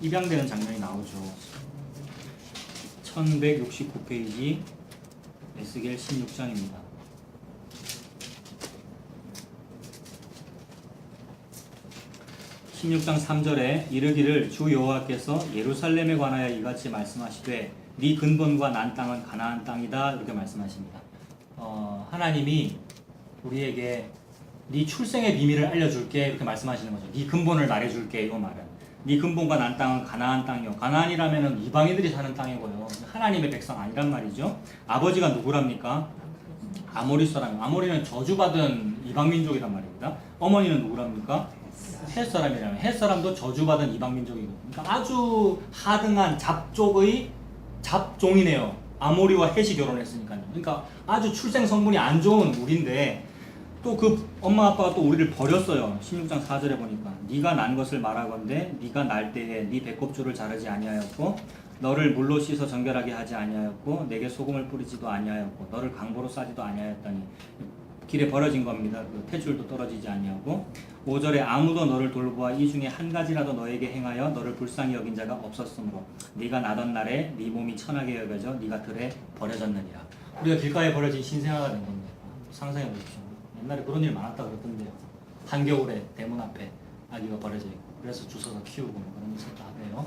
입양되는 장면이 나오죠. 1169페이지 에스겔 16장입니다. 16장 3절에 이르기를 주 여호와께서 예루살렘에 관하여 이같이 말씀하시되 네 근본과 난 땅은 가나안 땅이다 이렇게 말씀하십니다. 하나님이 우리에게 네 출생의 비밀을 알려줄게 이렇게 말씀하시는 거죠. 네 근본을 말해줄게 이거 말은. 네 근본과 난 땅은 가나안 땅이요. 가나안이라면은 이방인들이 사는 땅이고요. 하나님의 백성 아니란 말이죠. 아버지가 누구랍니까? 아모리 사람. 아모리는 저주받은 이방민족이란 말입니다. 어머니는 누구랍니까? 헷 사람이라면 헷 사람도 저주받은 이방민족이거든요. 그러니까 아주 하등한 잡종이네요. 아모리와 헷이 결혼했으니까요. 그러니까 아주 출생 성분이 안 좋은 우리인데 또 그 엄마 아빠가 또 우리를 버렸어요. 16장 4절에 보니까 네가 난 것을 말하건대 네가 날 때에 네 배꼽줄을 자르지 아니하였고 너를 물로 씻어 정결하게 하지 아니하였고 내게 소금을 뿌리지도 아니하였고 너를 강보로 싸지도 아니하였더니 길에 버려진 겁니다. 그 탯줄도 떨어지지 아니하고 5절에 아무도 너를 돌보아 이 중에 한 가지라도 너에게 행하여 너를 불쌍히 여긴 자가 없었으므로 네가 나던 날에 네 몸이 천하게 여겨져 네가 들에 버려졌느니라. 우리가 길가에 버려진 신생아가 된 겁니다. 상상해 보십시오. 옛날에 그런 일 많았다 그랬던데요. 한겨울에 대문 앞에 아기가 버려져 있고 그래서 주워서 키우고 뭐 그런 짓을 다 해요.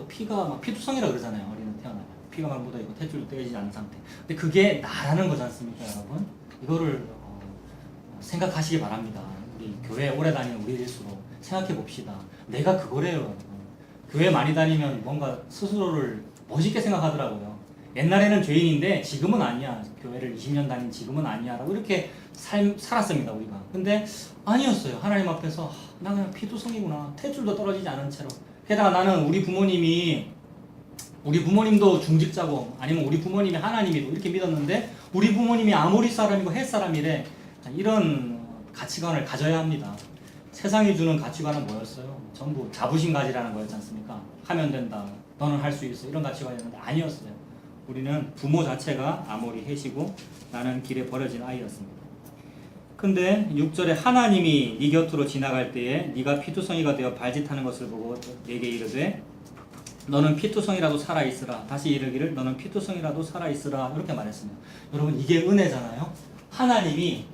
피가 막 피투성이라 그러잖아요. 어린애 태어나면 피가 막 묻어 있고 탯줄도 떼지지 않은 상태. 근데 그게 나라는 거지 않습니까, 여러분? 이거를 생각하시기 바랍니다. 우리 교회 오래 다니는 우리일수록 생각해 봅시다. 내가 그거래요. 교회 많이 다니면 뭔가 스스로를 멋있게 생각하더라고요. 옛날에는 죄인인데 지금은 아니야. 교회를 20년 다닌 지금은 아니야. 라고 이렇게 살았습니다, 우리가. 근데 아니었어요. 하나님 앞에서 나 그냥 피투성이구나. 탯줄도 떨어지지 않은 채로. 게다가 나는 우리 부모님도 중직자고 아니면 우리 부모님이 하나님이고 이렇게 믿었는데 우리 부모님이 아모리 사람이고 헷 사람이래. 이런 가치관을 가져야 합니다. 세상이 주는 가치관은 뭐였어요? 전부 자부심 가지라는 거였지 않습니까? 하면 된다. 너는 할 수 있어. 이런 가치관이었는데 아니었어요. 우리는 부모 자체가 아모리 헷이고 나는 길에 버려진 아이였습니다. 근데 6절에 하나님이 네 곁으로 지나갈 때에 네가 피투성이가 되어 발짓하는 것을 보고 내게 이르되 너는 피투성이라도 살아있으라. 다시 이르기를 너는 피투성이라도 살아있으라. 이렇게 말했습니다. 여러분 이게 은혜잖아요. 하나님이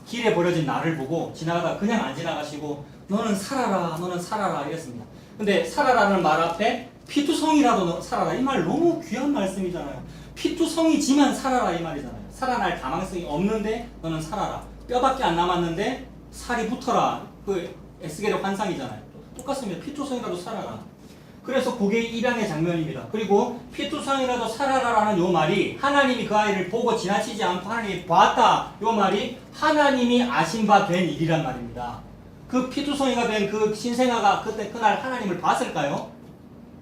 길에 버려진 나를 보고 지나가다 그냥 안 지나가시고 너는 살아라 너는 살아라 이랬습니다. 근데 살아라는 말 앞에 피투성이라도 살아라 이 말 너무 귀한 말씀이잖아요. 피투성이지만 살아라 이 말이잖아요. 살아날 가망성이 없는데 너는 살아라. 뼈밖에 안 남았는데 살이 붙어라. 그 에스겔의 환상이잖아요. 똑같습니다. 피투성이라도 살아라. 그래서 그게 입양의 장면입니다. 그리고 피투성이라도 살아라라는 요 말이 하나님이 그 아이를 보고 지나치지 않고 하나님이 봤다. 요 말이 하나님이 아신 바 된 일이란 말입니다. 그 피투성이가 된 그 신생아가 그날 하나님을 봤을까요?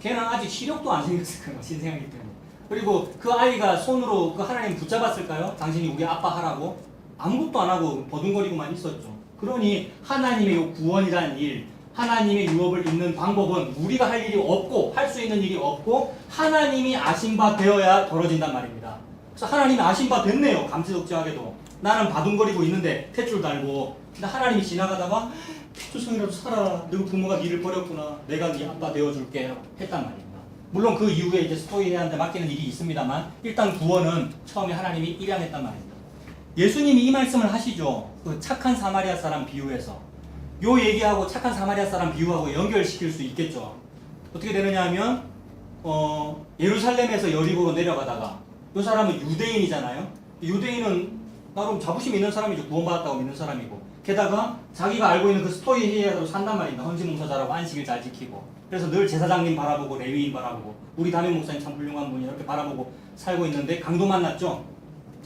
걔는 아직 시력도 안 생겼을 거예요. 신생아이기 때문에. 그리고 그 아이가 손으로 그 하나님 붙잡았을까요? 당신이 우리 아빠 하라고? 아무것도 안 하고 버둥거리고만 있었죠. 그러니 하나님의 요 구원이라는 일, 하나님의 유업을 잇는 방법은 우리가 할 일이 없고 할 수 있는 일이 없고 하나님이 아신 바 되어야 벌어진단 말입니다. 그래서 하나님이 아신 바 됐네요. 감지덕지하게도 나는 바둥거리고 있는데 탯줄 달고, 근데 하나님이 지나가다가 태초성이라도 살아라. 너 부모가 니를 버렸구나. 내가 네 아빠 되어줄게 했단 말입니다. 물론 그 이후에 이제 스토이해한테 맡기는 일이 있습니다만 일단 구원은 처음에 하나님이 입양했단 말입니다. 예수님이 이 말씀을 하시죠. 그 착한 사마리아 사람 비유에서 요 얘기하고 착한 사마리아 사람 비유하고 연결시킬 수 있겠죠. 어떻게 되느냐 하면 예루살렘에서 여리고로 내려가다가 요 사람은 유대인이잖아요. 유대인은 나름 자부심 있는 사람이죠. 구원받았다고 믿는 사람이고, 게다가 자기가 알고 있는 그 스토이해야로 산단 말입니다. 헌신봉사 잘하고 안식일 잘 지키고, 그래서 늘 제사장님 바라보고 레위인 바라보고 우리 담임 목사님 참 훌륭한 분이 이렇게 바라보고 살고 있는데 강도 만났죠.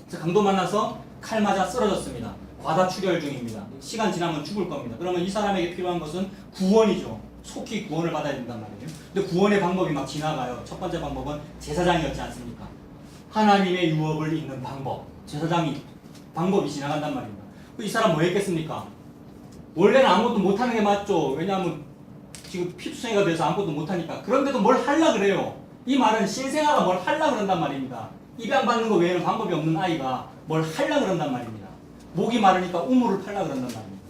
그래서 강도 만나서 칼 맞아 쓰러졌습니다. 과다출혈 중입니다. 시간 지나면 죽을 겁니다. 그러면 이 사람에게 필요한 것은 구원이죠. 속히 구원을 받아야 된단 말이에요. 근데 구원의 방법이 막 지나가요. 첫 번째 방법은 제사장이었지 않습니까? 하나님의 유업을 잇는 방법, 제사장이 방법이 지나간단 말입니다. 이 사람 뭐 했겠습니까? 원래는 아무것도 못하는 게 맞죠. 왜냐하면 지금 피투성이가 돼서 아무것도 못하니까. 그런데도 뭘 하려 그래요. 이 말은 신생아가 뭘 하려 그런단 말입니다. 입양받는 거 외에는 방법이 없는 아이가 뭘 하려 그런단 말입니다. 목이 마르니까 우물을 팔려 그런단 말입니다.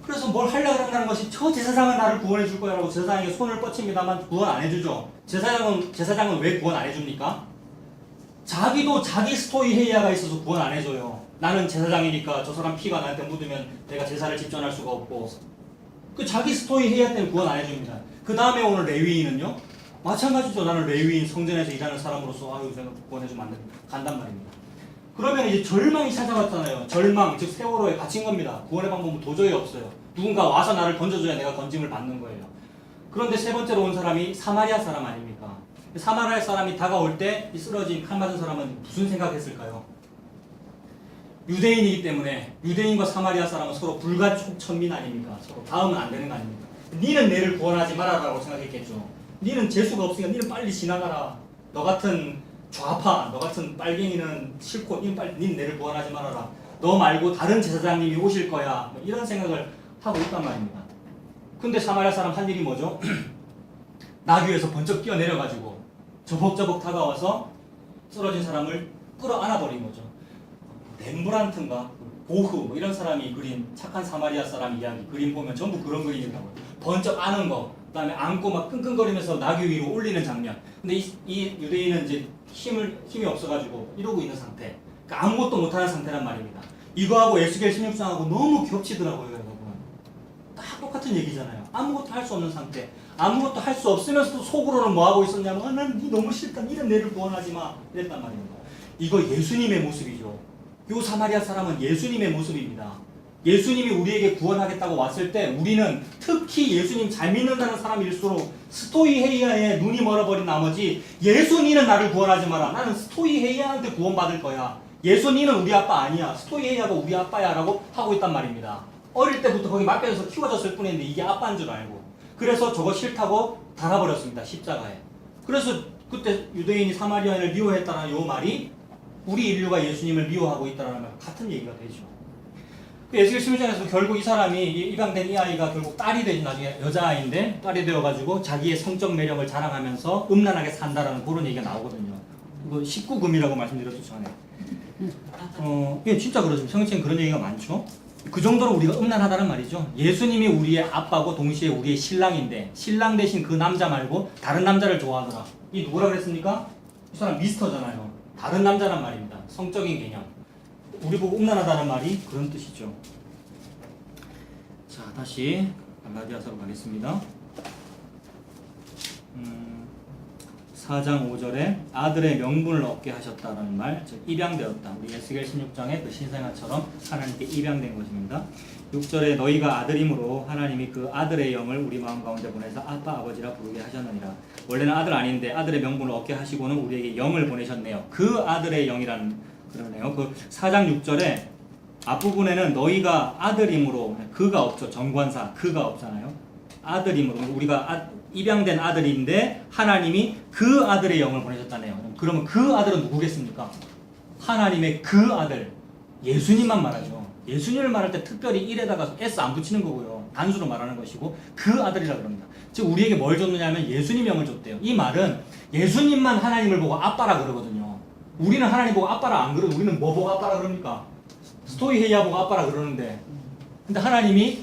그래서 뭘 하려 그런다는 것이 저 제사장은 나를 구원해 줄 거야라고 제사장에게 손을 뻗칩니다만 구원 안 해주죠. 제사장은 왜 구원 안 해줍니까? 자기도 자기 스토이 헤이아가 있어서 구원 안 해줘요. 나는 제사장이니까 저 사람 피가 나한테 묻으면 내가 제사를 집전할 수가 없고, 그 자기 스토이 헤이아 때문에 구원 안 해줍니다. 그 다음에 오늘 레위인은요, 마찬가지죠. 나는 레위인 성전에서 일하는 사람으로서 아유 내가 구원해주면 안 된다 간단 말입니다. 그러면 이제 절망이 찾아왔잖아요. 절망, 즉 세월호에 갇힌 겁니다. 구원의 방법은 도저히 없어요. 누군가 와서 나를 건져줘야 내가 건짐을 받는 거예요. 그런데 세 번째로 온 사람이 사마리아 사람 아닙니까? 사마리아 사람이 다가올 때 이 쓰러진 칼 맞은 사람은 무슨 생각했을까요? 유대인이기 때문에 유대인과 사마리아 사람은 서로 불가촉천민 아닙니까? 서로 닿으면 안 되는 거 아닙니까? 니는 내를 구원하지 말아라고 생각했겠죠. 니는 재수가 없으니까 니는 빨리 지나가라. 너 같은 좌파, 너 같은 빨갱이는 싫고 니는 내를 구원하지 말아라. 너 말고 다른 제사장님이 오실 거야. 뭐 이런 생각을 하고 있단 말입니다. 근데 사마리아 사람 한 일이 뭐죠? 나귀에서 번쩍 뛰어내려가지고 저벅저벅 다가와서 쓰러진 사람을 끌어안아버린 거죠. 렘브란트인가 보흐 뭐 이런 사람이 그린 착한 사마리아 사람 이야기 그림 보면 전부 그런 그림이라고요. 번쩍 안은 거, 그다음에 안고 막 끙끙거리면서 나귀 위로 올리는 장면. 근데 이 유대인은 이제 힘이 없어가지고 이러고 있는 상태. 그러니까 아무것도 못하는 상태란 말입니다. 이거하고 에스겔 16장하고 너무 겹치더라고요, 여러분. 딱 똑같은 얘기잖아요. 아무것도 할 수 없는 상태. 아무것도 할 수 없으면서도 속으로는 뭐 하고 있었냐면 나는 니 너무 싫다. 니는 내를 구원하지 마. 이랬단 말입니다. 이거 예수님의 모습이죠. 요 사마리아 사람은 예수님의 모습입니다. 예수님이 우리에게 구원하겠다고 왔을 때 우리는 특히 예수님 잘 믿는다는 사람일수록 스토이헤이아에 눈이 멀어버린 나머지 예수님은 나를 구원하지 마라. 나는 스토이헤이아한테 구원받을 거야. 예수님은 우리 아빠 아니야. 스토이헤이아가 우리 아빠야 라고 하고 있단 말입니다. 어릴 때부터 거기 맡겨져서 키워졌을 뿐인데 이게 아빠인 줄 알고, 그래서 저거 싫다고 달아버렸습니다. 십자가에. 그래서 그때 유대인이 사마리아인을 미워했다는 요 말이 우리 인류가 예수님을 미워하고 있다는 말 같은 얘기가 되죠. 그 에스겔 16장에서 결국 이 사람이 입양된 이 아이가 결국 딸이 되지, 나중에 여자아이인데 딸이 되어가지고 자기의 성적 매력을 자랑하면서 음란하게 산다라는 그런 얘기가 나오거든요. 이거 19금이라고 말씀드렸죠 전에. 예, 진짜 그렇죠. 성경책엔 그런 얘기가 많죠. 그 정도로 우리가 음란하다는 말이죠. 예수님이 우리의 아빠고 동시에 우리의 신랑인데 신랑 대신 그 남자 말고 다른 남자를 좋아하더라. 이 누구라 그랬습니까? 이 사람 미스터잖아요. 다른 남자란 말입니다. 성적인 개념. 우리 보고 음란하다는 말이 그런 뜻이죠. 자, 다시 갈라디아서로 가겠습니다. 4장 5절에 아들의 명분을 얻게 하셨다는 말, 즉 입양되었다. 우리 에스겔 16장의 그 신생아처럼 하나님께 입양된 것입니다. 6절에 너희가 아들임으로 하나님이 그 아들의 영을 우리 마음 가운데 보내서 아빠 아버지라 부르게 하셨느니라. 원래는 아들 아닌데 아들의 명분을 얻게 하시고는 우리에게 영을 보내셨네요. 그 아들의 영이라는 그러네요. 그 4장 6절에 앞부분에는 너희가 아들임으로, 그가 없죠. 정관사 그가 없잖아요. 아들임으로, 우리가 입양된 아들인데 하나님이 그 아들의 영을 보내셨다네요. 그러면 그 아들은 누구겠습니까? 하나님의 그 아들, 예수님만 말하죠. 예수님을 말할 때 특별히 일에다가 S 안 붙이는 거고요. 단수로 말하는 것이고 그 아들이라 그럽니다. 즉 우리에게 뭘 줬느냐 하면 예수님 영을 줬대요. 이 말은 예수님만 하나님을 보고 아빠라 그러거든요. 우리는 하나님 보고 아빠라 안 그러고 우리는 뭐 보고 아빠라 그럽니까? 스토이헤이아 보고 아빠라 그러는데 근데 하나님이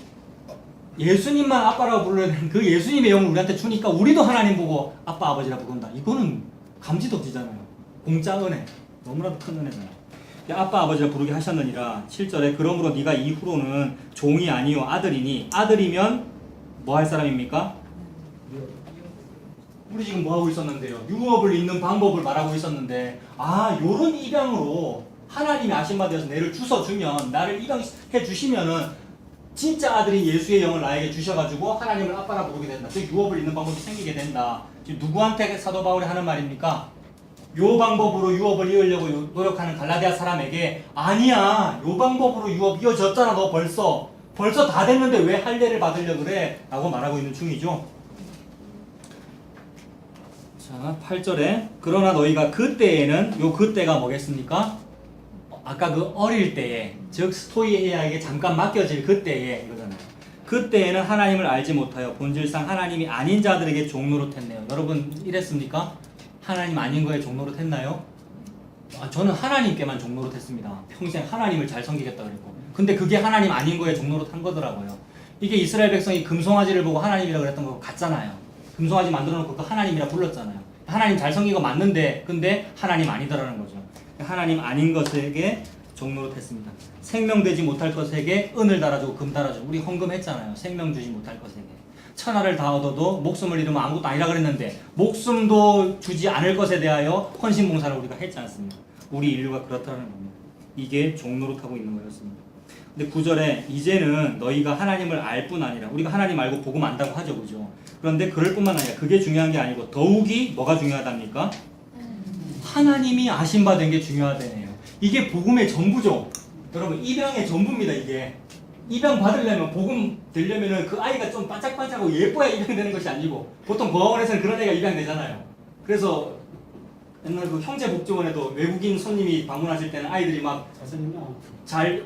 예수님만 아빠라고 부르는 그 예수님의 영을 우리한테 주니까 우리도 하나님 보고 아빠 아버지라 부른다. 이거는 감지덕지잖아요. 공짜 은혜. 너무나도 큰 은혜잖아요. 아빠 아버지라 부르게 하셨느니라. 7절에 그러므로 네가 이후로는 종이 아니요 아들이니 아들이면 뭐 할 사람입니까? 우리 지금 뭐 하고 있었는데요? 유업을 잇는 방법을 말하고 있었는데 요런 입양으로 하나님이 아신 바 되어서 내를 주셔주면 나를 입양해 주시면은 진짜 아들인 예수의 영을 나에게 주셔가지고 하나님을 아빠라 부르게 된다. 즉 유업을 잇는 방법이 생기게 된다. 지금 누구한테 사도 바울이 하는 말입니까? 요 방법으로 유업을 이으려고 노력하는 갈라디아 사람에게 아니야 요 방법으로 유업 이어졌잖아 너 벌써 다 됐는데 왜 할례를 받으려고 그래? 라고 말하고 있는 중이죠. 자 8절에 그러나 너희가 그때에는 요 그때가 뭐겠습니까? 아까 그 어릴 때에 즉 스토이헤이아에게 잠깐 맡겨질 그때에 이거잖아요. 그때에는 하나님을 알지 못하여 본질상 하나님이 아닌 자들에게 종노릇 했네요. 여러분 이랬습니까? 하나님 아닌 거에 종노릇 했나요? 저는 하나님께만 종노릇 했습니다. 평생 하나님을 잘 섬기겠다 그랬고 근데 그게 하나님 아닌 거에 종노릇 한 거더라고요. 이게 이스라엘 백성이 금송아지를 보고 하나님이라고 그랬던 거 같잖아요. 금송아지 만들어 놓고 그 하나님이라 불렀잖아요. 하나님 잘 섬기고 맞는데 근데 하나님 아니더라는 거죠. 하나님 아닌 것에게 종노릇 했습니다. 생명 되지 못할 것에게 은을 달아주고 금 달아주고 우리 헌금했잖아요. 생명 주지 못할 것에게 천하를 다 얻어도 목숨을 잃으면 아무것도 아니라 그랬는데 목숨도 주지 않을 것에 대하여 헌신봉사를 우리가 했지 않습니까? 우리 인류가 그렇다는 겁니다. 이게 종노릇하고 있는 거였습니다. 근데 9절에 이제는 너희가 하나님을 알 뿐 아니라 우리가 하나님 알고 복음 안다고 하죠. 그죠? 그런데 그럴 뿐만 아니라 그게 중요한 게 아니고 더욱이 뭐가 중요하답니까? 하나님이 아신 바 된 게 중요하다네요. 이게 복음의 전부죠. 여러분 입양의 전부입니다. 이게 입양 받으려면 복음 되려면은 그 아이가 좀 반짝반짝하고 예뻐야 입양되는 것이 아니고 보통 고아원에서는 그런 애가 입양되잖아요. 그래서 옛날 그 형제복지원에도 외국인 손님이 방문하실 때는 아이들이 막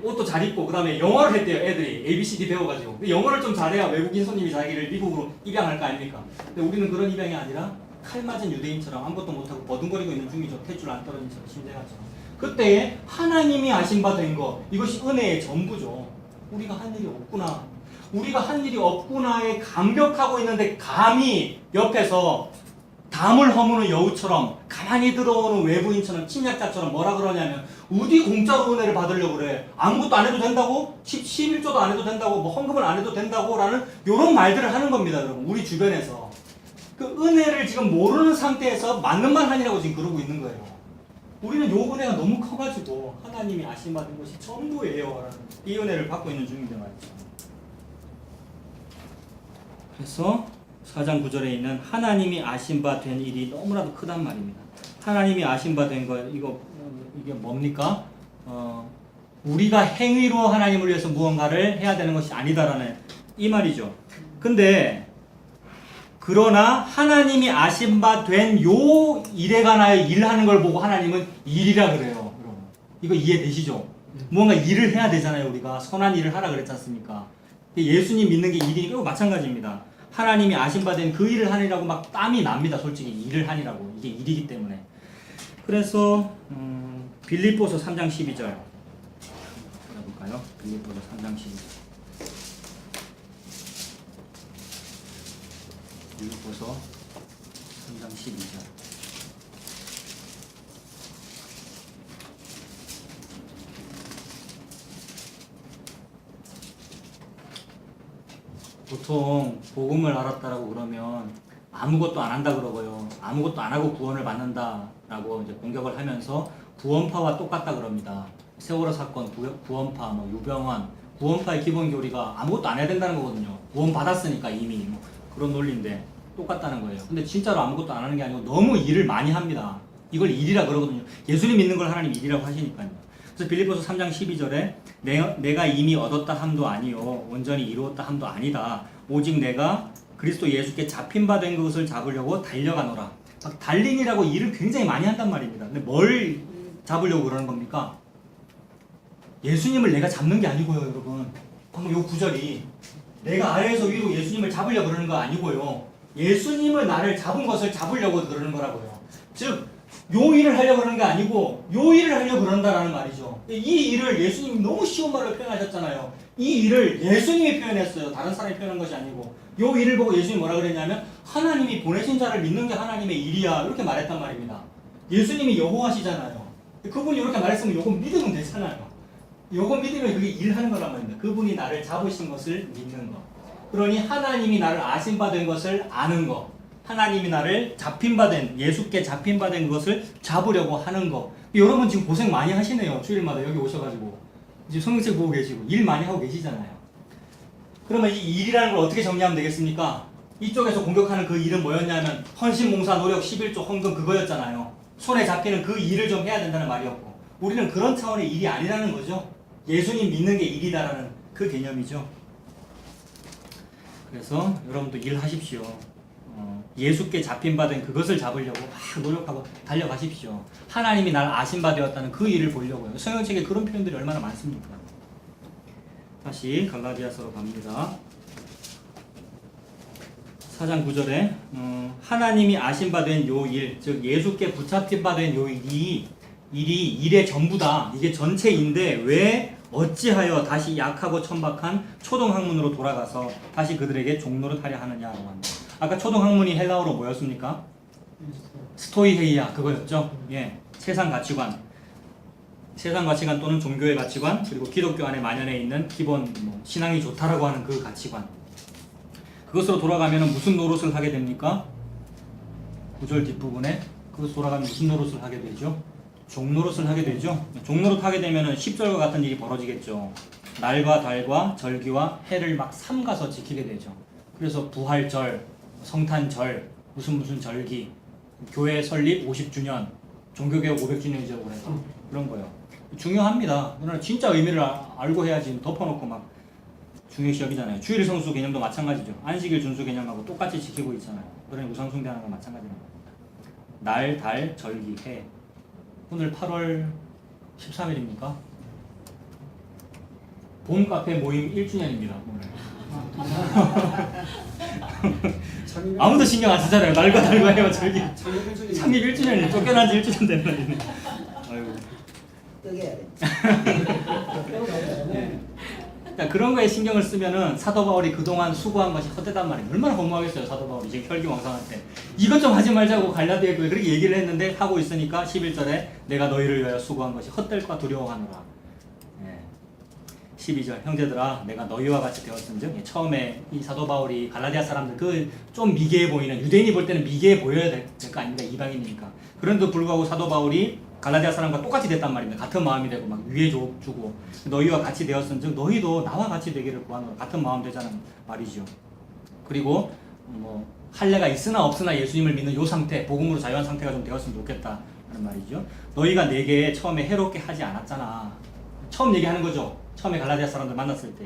옷도 잘 입고 그 다음에 영어를 했대요. 애들이 ABCD 배워가지고 근데 영어를 좀 잘해야 외국인 손님이 자기를 미국으로 입양할 거 아닙니까? 근데 우리는 그런 입양이 아니라 칼 맞은 유대인처럼 아무것도 못하고 버둥거리고 있는 중이죠. 탯줄 안 떨어진 신생아처럼. 그때에 하나님이 아신 바 된 거 이것이 은혜의 전부죠. 우리가 한 일이 없구나. 우리가 한 일이 없구나에 감격하고 있는데 감히 옆에서 담을 허무는 여우처럼 가만히 들어오는 외부인처럼 침략자처럼 뭐라 그러냐면 어디 공짜로 은혜를 받으려고 그래. 아무것도 안 해도 된다고? 11조도 안 해도 된다고? 뭐 헌금을 안 해도 된다고? 라는 이런 말들을 하는 겁니다. 여러분 우리 주변에서 그 은혜를 지금 모르는 상태에서 맞는 말 하니라고 지금 그러고 있는 거예요. 우리는 요 은혜가 너무 커가지고 하나님이 아심 받은 것이 전부예요 라는 이 은혜를 받고 있는 중인데 말이죠. 그래서 4장 9절에 있는 하나님이 아심 바 된 일이 너무나도 크단 말입니다. 하나님이 아심 바 된 거 이게 뭡니까? 우리가 행위로 하나님을 위해서 무언가를 해야 되는 것이 아니다라는 이 말이죠. 근데 그러나 하나님이 아신 바 된 요 일에 관하여 일하는 걸 보고 하나님은 일이라 그래요. 여러분. 이거 이해되시죠? 뭔가 일을 해야 되잖아요. 우리가 선한 일을 하라 그랬지 않습니까? 예수님 믿는 게 일이니까 이거 마찬가지입니다. 하나님이 아신 바 된 그 일을 하니라고 막 땀이 납니다. 솔직히 일을 하니라고. 이게 일이기 때문에. 그래서 빌립보서 3장 12절 볼까요? 빌립보서 3장 12절 빌립보서 3장 12절 보통 복음을 알았다라고 그러면 아무것도 안 한다 그러고요. 아무것도 안 하고 구원을 받는다라고 이제 공격을 하면서 구원파와 똑같다 그럽니다. 세월호 사건 구원파, 뭐 유병환 구원파의 기본 교리가 아무것도 안 해야 된다는 거거든요. 구원 받았으니까 이미 뭐 그런 논리인데 똑같다는 거예요. 근데 진짜로 아무것도 안 하는 게 아니고 너무 일을 많이 합니다. 이걸 일이라 그러거든요. 예수님 믿는 걸 하나님 일이라고 하시니까요. 그래서 빌립보서 3장 12절에 내가 이미 얻었다 함도 아니요 온전히 이루었다 함도 아니다. 오직 내가 그리스도 예수께 잡힌 바 된 것을 잡으려고 달려가노라. 달린이라고 일을 굉장히 많이 한단 말입니다. 근데 뭘 잡으려고 그러는 겁니까? 예수님을 내가 잡는 게 아니고요, 여러분. 방금 요 구절이 내가 아래에서 위로 예수님을 잡으려고 그러는 거 아니고요. 예수님을 나를 잡은 것을 잡으려고 그러는 거라고요. 즉, 요 일을 하려고 그러는 게 아니고 요 일을 하려고 그런다라는 말이죠. 이 일을 예수님이 너무 쉬운 말로 표현하셨잖아요. 이 일을 예수님이 표현했어요. 다른 사람이 표현한 것이 아니고. 요 일을 보고 예수님이 뭐라 그랬냐면 하나님이 보내신 자를 믿는 게 하나님의 일이야. 이렇게 말했단 말입니다. 예수님이 여호와시잖아요. 그분이 이렇게 말했으면 요거 믿으면 되잖아요. 요거 믿으면 그게 일하는 거란 말입니다. 그분이 나를 잡으신 것을 믿는 거. 그러니 하나님이 나를 아신 바 된 것을 아는 거. 하나님이 나를 잡힌 바 된, 예수께 잡힌 바 된 것을 잡으려고 하는 거. 여러분 지금 고생 많이 하시네요. 주일마다 여기 오셔가지고. 지금 성경책 보고 계시고 일 많이 하고 계시잖아요. 그러면 이 일이라는 걸 어떻게 정리하면 되겠습니까? 이쪽에서 공격하는 그 일은 뭐였냐면 헌신, 봉사, 노력, 11조, 헌금 그거였잖아요. 손에 잡히는 그 일을 좀 해야 된다는 말이었고 우리는 그런 차원의 일이 아니라는 거죠. 예수님 믿는 게 일이다라는 그 개념이죠. 그래서 여러분도 일하십시오. 예수께 잡힌 바 된 그것을 잡으려고 막 노력하고 달려가십시오. 하나님이 날 아신 바 되었다는 그 일을 보려고요. 성경책에 그런 표현들이 얼마나 많습니까? 다시 갈라디아서로 갑니다. 4장 9절에 하나님이 아신 바 된 요 일, 즉 예수께 붙잡힌 바 된 요 일이 일의 전부다. 이게 전체인데 왜 어찌하여 다시 약하고 천박한 초동학문으로 돌아가서 다시 그들에게 종노릇 하려 하느냐라고 합니다. 아까 초동학문이 헬라어로 뭐였습니까? 스토이헤이아 그거였죠. 예, 세상 가치관 또는 종교의 가치관 그리고 기독교 안에 만연해 있는 기본 신앙이 좋다라고 하는 그 가치관. 그것으로 돌아가면 무슨 노릇을 하게 됩니까? 9절 뒷부분에 그것으로 돌아가면 무슨 노릇을 하게 되죠? 종노릇을 하게 되죠. 종노릇 하게 되면 10절과 같은 일이 벌어지겠죠. 날과 달과 절기와 해를 막 삼가서 지키게 되죠. 그래서 부활절, 성탄절, 무슨 절기, 교회 설립 50주년, 종교개혁 500주년이라고 해서 그런 거예요. 중요합니다. 그러나 진짜 의미를 알고 해야지 덮어놓고 막 중요시 여기잖아요. 주일 성수 개념도 마찬가지죠. 안식일 준수 개념하고 똑같이 지키고 있잖아요. 그러니 우상숭배하는 건 마찬가지라는 겁니다. 날, 달, 절기, 해. 오늘 8월 13일입니까? 봄 카페 모임 1주년입니다. 아무도 신경 안 쓰잖아요. 날과 달과 해와 절기. 창립 1주년이 쫓겨난 지 1주년 된 날이네. 아이고. 뜨게 네. 그런 거에 신경을 쓰면은 사도 바울이 그동안 수고한 것이 헛되단 말이에요. 얼마나 허무하겠어요, 사도 바울이 지금 혈기왕성한테. 이것 좀 하지 말자고 갈라디아에 그렇게 얘기를 했는데 하고 있으니까 11절에 내가 너희를 위하여 수고한 것이 헛될까 두려워하노라. 12절 형제들아 내가 너희와 같이 되었은즉 처음에 이 사도 바울이 갈라디아 사람들 그 좀 미개해 보이는 유대인이 볼 때는 미개해 보여야 될 거 아닙니까? 이방인이니까. 그런데도 불구하고 사도 바울이 갈라디아 사람과 똑같이 됐단 말입니다. 같은 마음이 되고 막 위해 주고 너희와 같이 되었은즉 너희도 나와 같이 되기를 구하노라. 같은 마음 되자는 말이죠. 그리고 할례가 있으나 없으나 예수님을 믿는 요 상태, 복음으로 자유한 상태가 좀 되었으면 좋겠다 하는 말이죠. 너희가 내게 처음에 해롭게 하지 않았잖아. 처음 얘기하는 거죠. 처음에 갈라디아 사람들 만났을 때.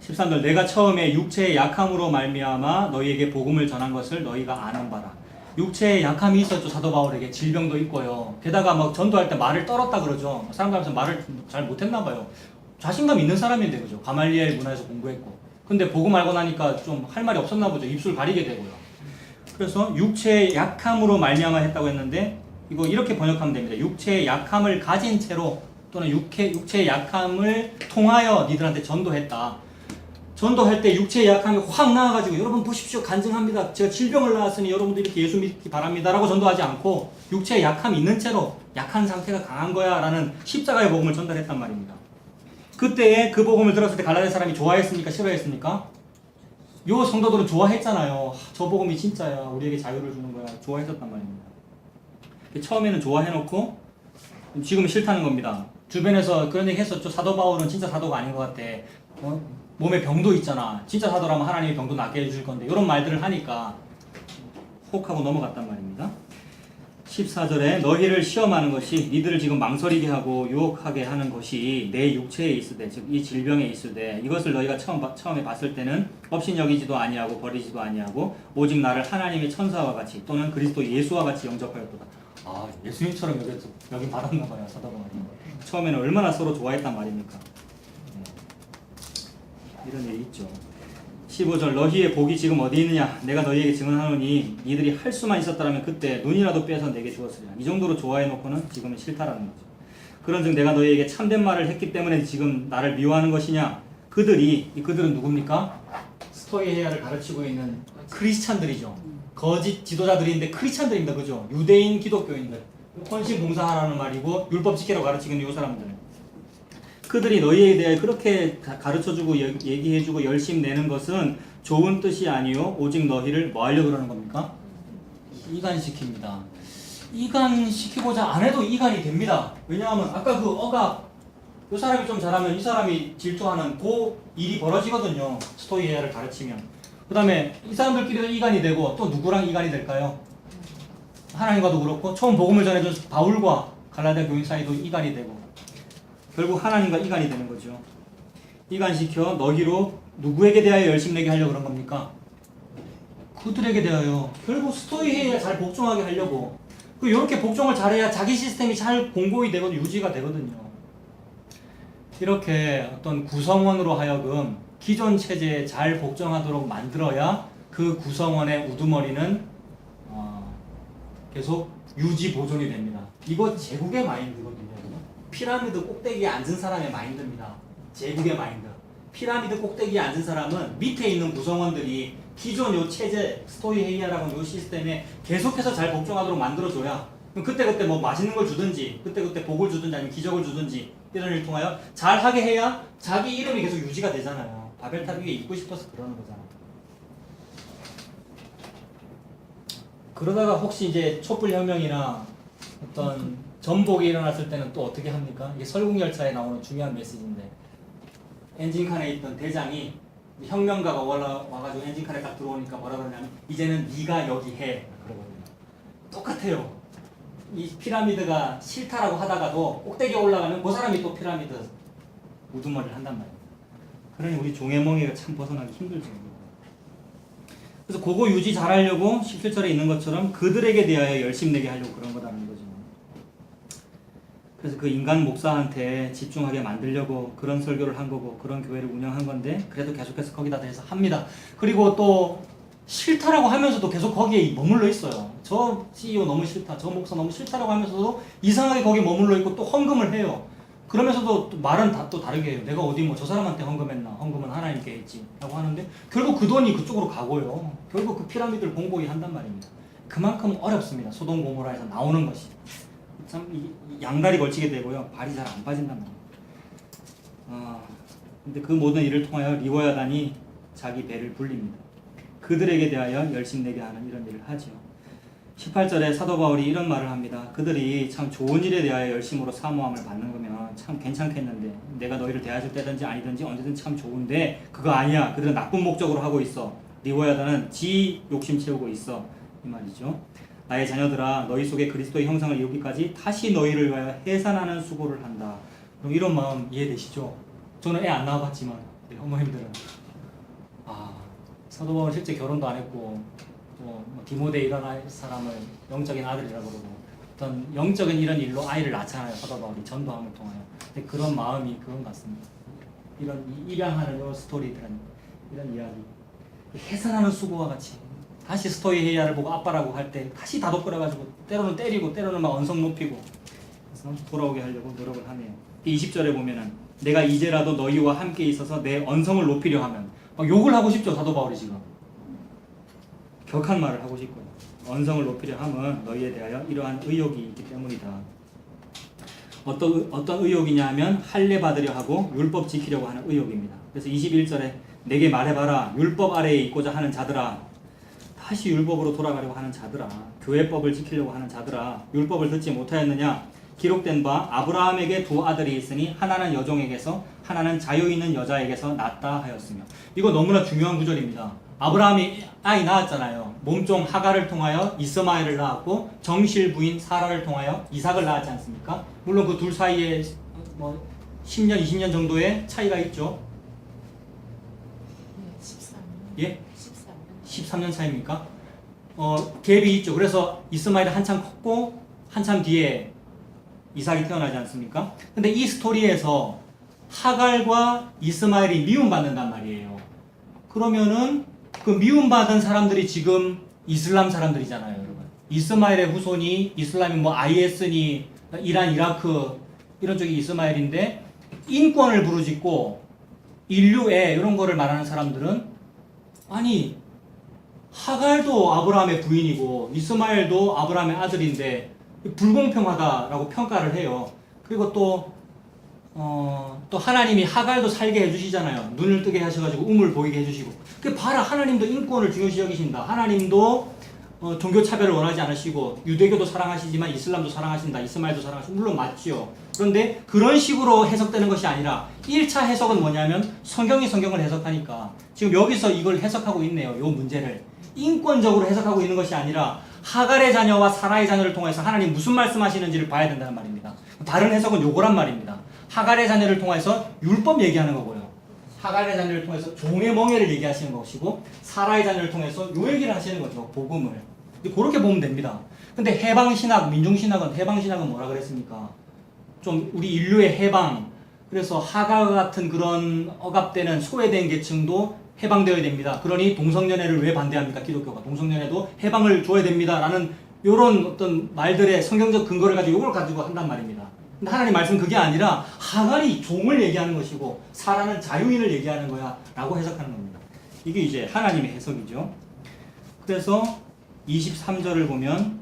13절 내가 처음에 육체의 약함으로 말미암아 너희에게 복음을 전한 것을 너희가 아는 바라. 육체의 약함이 있었죠. 사도 바울에게 질병도 있고요. 게다가 막 전도할 때 말을 떨었다 그러죠. 사람들 앞에서 말을 잘 못했나 봐요. 자신감 있는 사람인데 그죠. 가말리엘 문화에서 공부했고. 근데 복음 알고 나니까 좀 할 말이 없었나 보죠. 입술 가리게 되고요. 그래서 육체의 약함으로 말미암아 했다고 했는데 이거 이렇게 번역하면 됩니다. 육체의 약함을 가진 채로 또는 육체의 약함을 통하여 니들한테 전도했다. 전도할 때 육체의 약함이 확 나와가지고 여러분 보십시오 간증합니다. 제가 질병을 낳았으니 여러분도 이렇게 예수 믿기 바랍니다 라고 전도하지 않고 육체의 약함이 있는 채로 약한 상태가 강한 거야 라는 십자가의 복음을 전달했단 말입니다. 그때에 그 복음을 들었을 때 갈라디아 사람이 좋아했습니까? 싫어했습니까? 요 성도들은 좋아했잖아요. 저 복음이 진짜야. 우리에게 자유를 주는 거야. 좋아했었단 말입니다. 처음에는 좋아해놓고 지금은 싫다는 겁니다. 주변에서 그런 얘기 했었죠. 사도 바울은 진짜 사도가 아닌 것 같아. 몸에 병도 있잖아. 진짜 사도라면 하나님이 병도 낫게 해주실 건데 이런 말들을 하니까 혹하고 넘어갔단 말입니다. 14절에 너희를 시험하는 것이 니들을 지금 망설이게 하고 유혹하게 하는 것이 내 육체에 있을 때, 즉 이 질병에 있을 때 이것을 너희가 처음에 봤을 때는 업신여기지도 아니하고 버리지도 아니하고 오직 나를 하나님의 천사와 같이 또는 그리스도 예수와 같이 영접하였도다. 아, 예수님처럼 여기 받았나 봐요, 사도 바울이. 처음에는 얼마나 서로 좋아했단 말입니까? 이런 얘기 있죠. 15절 너희의 복이 지금 어디 있느냐 내가 너희에게 증언하노니 니들이 할 수만 있었다면 그때 눈이라도 빼서 내게 주었으리라. 이 정도로 좋아해놓고는 지금은 싫다라는 거죠. 그런즉 내가 너희에게 참된 말을 했기 때문에 지금 나를 미워하는 것이냐. 그들은 누굽니까? 스토이헤아를 가르치고 있는 크리스찬들이죠. 거짓 지도자들인데 크리스찬들입니다. 그죠? 유대인 기독교인들 헌신 봉사하라는 말이고 율법 지키라고 가르치는 이 사람들. 그들이 너희에 대해 그렇게 가르쳐주고 얘기해주고 열심 내는 것은 좋은 뜻이 아니요 오직 너희를 뭐 하려고 그러는 겁니까? 이간시킵니다. 이간시키고자 안 해도 이간이 됩니다. 왜냐하면 아까 그 억압 이 사람이 좀 잘하면 이 사람이 질투하는 그 일이 벌어지거든요. 스토이헤아를 가르치면. 그 다음에 이 사람들끼리도 이간이 되고 또 누구랑 이간이 될까요? 하나님과도 그렇고 처음 복음을 전해준 바울과 갈라디아 교인 사이도 이간이 되고 결국 하나님과 이간이 되는 거죠. 이간시켜 너희로 누구에게 대하여 열심내게 하려고 그런 겁니까? 그들에게 대하여. 결국 스토이헤아에 잘 복종하게 하려고. 이렇게 복종을 잘해야 자기 시스템이 잘 공고히 되고 유지가 되거든요. 이렇게 어떤 구성원으로 하여금 기존 체제에 잘 복종하도록 만들어야 그 구성원의 우두머리는 계속 유지 보존이 됩니다. 이거 제국의 마인드거든요. 피라미드 꼭대기에 앉은 사람의 마인드입니다. 제국의 마인드. 피라미드 꼭대기에 앉은 사람은 밑에 있는 구성원들이 기존 요 체제 스토이헤아라고 요 시스템에 계속해서 잘 복종하도록 만들어줘야 그때 뭐 맛있는 걸 주든지 그때 복을 주든지 아니면 기적을 주든지 이런 일을 통하여 잘하게 해야 자기 이름이 계속 유지가 되잖아요. 바벨탑 위에 있고 싶어서 그러는 거잖아요. 그러다가 혹시 이제 촛불혁명이나 어떤 전복이 일어났을 때는 또 어떻게 합니까? 이게 설국열차에 나오는 중요한 메시지인데 엔진칸에 있던 대장이 혁명가가 와가지고 엔진칸에 딱 들어오니까 뭐라 그러냐면 이제는 네가 여기 해 그러거든요. 똑같아요. 이 피라미드가 싫다라고 하다가도 꼭대기에 올라가면 그 사람이 또 피라미드 우두머리를 한단 말이에요. 그러니 우리 종애멍이가 참 벗어나기 힘들죠. 그래서 그거 유지 잘하려고 17절에 있는 것처럼 그들에게 대하여 열심내게 하려고 그런 거라는 거죠. 그래서 그 인간 목사한테 집중하게 만들려고 그런 설교를 한 거고 그런 교회를 운영한 건데 그래도 계속해서 거기다 대해서 합니다. 그리고 또 싫다라고 하면서도 계속 거기에 머물러 있어요. 저 CEO 너무 싫다, 저 목사 너무 싫다라고 하면서도 이상하게 거기에 머물러 있고 또 헌금을 해요. 그러면서도 또 말은 또 다르게 해요. 내가 어디 뭐 저 사람한테 헌금했나, 헌금은 하나님께 했지 라고 하는데 결국 그 돈이 그쪽으로 가고요. 결국 그 피라미드를 공고히 한단 말입니다. 그만큼 어렵습니다. 소돔 고모라에서 나오는 것이. 참 양다리 걸치게 되고요. 발이 잘 안 빠진단 말이에요. 근데 그 모든 일을 통하여 리워야단이 자기 배를 불립니다. 그들에게 대하여 열심내게 하는 이런 일을 하죠. 18절에 사도 바울이 이런 말을 합니다. 그들이 참 좋은 일에 대하여 열심으로 사모함을 받는 거면 참 괜찮겠는데 내가 너희를 대하실 때든지 아니든지 언제든지 참 좋은데 그거 아니야. 그들은 나쁜 목적으로 하고 있어. 리워야단은 지 욕심 채우고 있어. 이 말이죠. 나의 자녀들아 너희 속에 그리스도의 형상을 이루기까지 다시 너희를 위하여 해산하는 수고를 한다. 그럼 이런 마음 이해되시죠? 저는 애 안 낳아봤지만 우리 어머님들은 사도 바울은 실제 결혼도 안 했고 또 디모데 이런 사람을 영적인 아들이라고 그러고 어떤 영적인 이런 일로 아이를 낳잖아요. 사도 바울이 전도함을 통하여. 근데 그런 마음이 그런 것 같습니다. 이런 입양하는 요 스토리들은 이런 이야기 해산하는 수고와 같이 다시 스토이헤아를 보고 아빠라고 할 때 다시 다독거려가지고 때로는 때리고 때로는 막 언성 높이고 그래서 돌아오게 하려고 노력을 하네요. 20절에 보면은 내가 이제라도 너희와 함께 있어서 내 언성을 높이려 하면 막 욕을 하고 싶죠. 사도 바울이 지금 격한 말을 하고 싶고요. 언성을 높이려 함은 너희에 대하여 이러한 의욕이 있기 때문이다. 어떤 의욕이냐 하면 할례 받으려 하고 율법 지키려고 하는 의욕입니다. 그래서 21절에 내게 말해봐라. 율법 아래에 있고자 하는 자들아, 다시 율법으로 돌아가려고 하는 자들아, 교회법을 지키려고 하는 자들아, 율법을 듣지 못하였느냐? 기록된 바 아브라함에게 두 아들이 있으니 하나는 여종에게서 하나는 자유 있는 여자에게서 낳다 하였으며. 이거 너무나 중요한 구절입니다. 아브라함이 아이 낳았잖아요. 몸종 하갈을 통하여 이스마엘을 낳았고 정실 부인 사라를 통하여 이삭을 낳았지 않습니까? 물론 그 둘 사이에 뭐 10년, 20년 정도의 차이가 있죠. 13년. 예? 13년. 13년 차이입니까? 갭이 있죠. 그래서 이스마엘이 한참 컸고 한참 뒤에 이삭이 태어나지 않습니까? 근데 이 스토리에서 하갈과 이스마엘이 미움받는단 말이에요. 그러면은 그 미움받은 사람들이 지금 이슬람 사람들이잖아요, 여러분. 이스마엘의 후손이 이슬람이 뭐 IS니 이란, 이라크 이런 쪽이 이스마엘인데 인권을 부르짖고 인류애 이런 거를 말하는 사람들은 아니 하갈도 아브라함의 부인이고 이스마엘도 아브라함의 아들인데 불공평하다라고 평가를 해요. 그리고 또 하나님이 하갈도 살게 해주시잖아요. 눈을 뜨게 하셔가지고 우물 보이게 해주시고. 그 봐라, 하나님도 인권을 중요시 여기신다. 하나님도 종교 차별을 원하지 않으시고 유대교도 사랑하시지만 이슬람도 사랑하신다. 이스마엘도 사랑하시고. 물론 맞지요. 그런데 그런 식으로 해석되는 것이 아니라 1차 해석은 뭐냐면 성경이 성경을 해석하니까 지금 여기서 이걸 해석하고 있네요. 요 문제를. 인권적으로 해석하고 있는 것이 아니라 하갈의 자녀와 사라의 자녀를 통해서 하나님 무슨 말씀하시는지를 봐야 된다는 말입니다. 다른 해석은 요거란 말입니다. 하갈의 자녀를 통해서 율법 얘기하는 거고요. 하갈의 자녀를 통해서 종의 멍에를 얘기하시는 것이고 사라의 자녀를 통해서 요 얘기를 하시는 거죠. 복음을. 그렇게 보면 됩니다. 근데 해방신학, 해방신학은 뭐라 그랬습니까? 좀 우리 인류의 해방, 그래서 하갈과 같은 그런 억압되는 소외된 계층도 해방되어야 됩니다. 그러니 동성연애를 왜 반대합니까? 기독교가. 동성연애도 해방을 줘야 됩니다. 라는 이런 어떤 말들의 성경적 근거를 가지고 이걸 가지고 한단 말입니다. 근데 하나님 말씀 그게 아니라 하갈이 종을 얘기하는 것이고 사라는 자유인을 얘기하는 거야 라고 해석하는 겁니다. 이게 이제 하나님의 해석이죠. 그래서 23절을 보면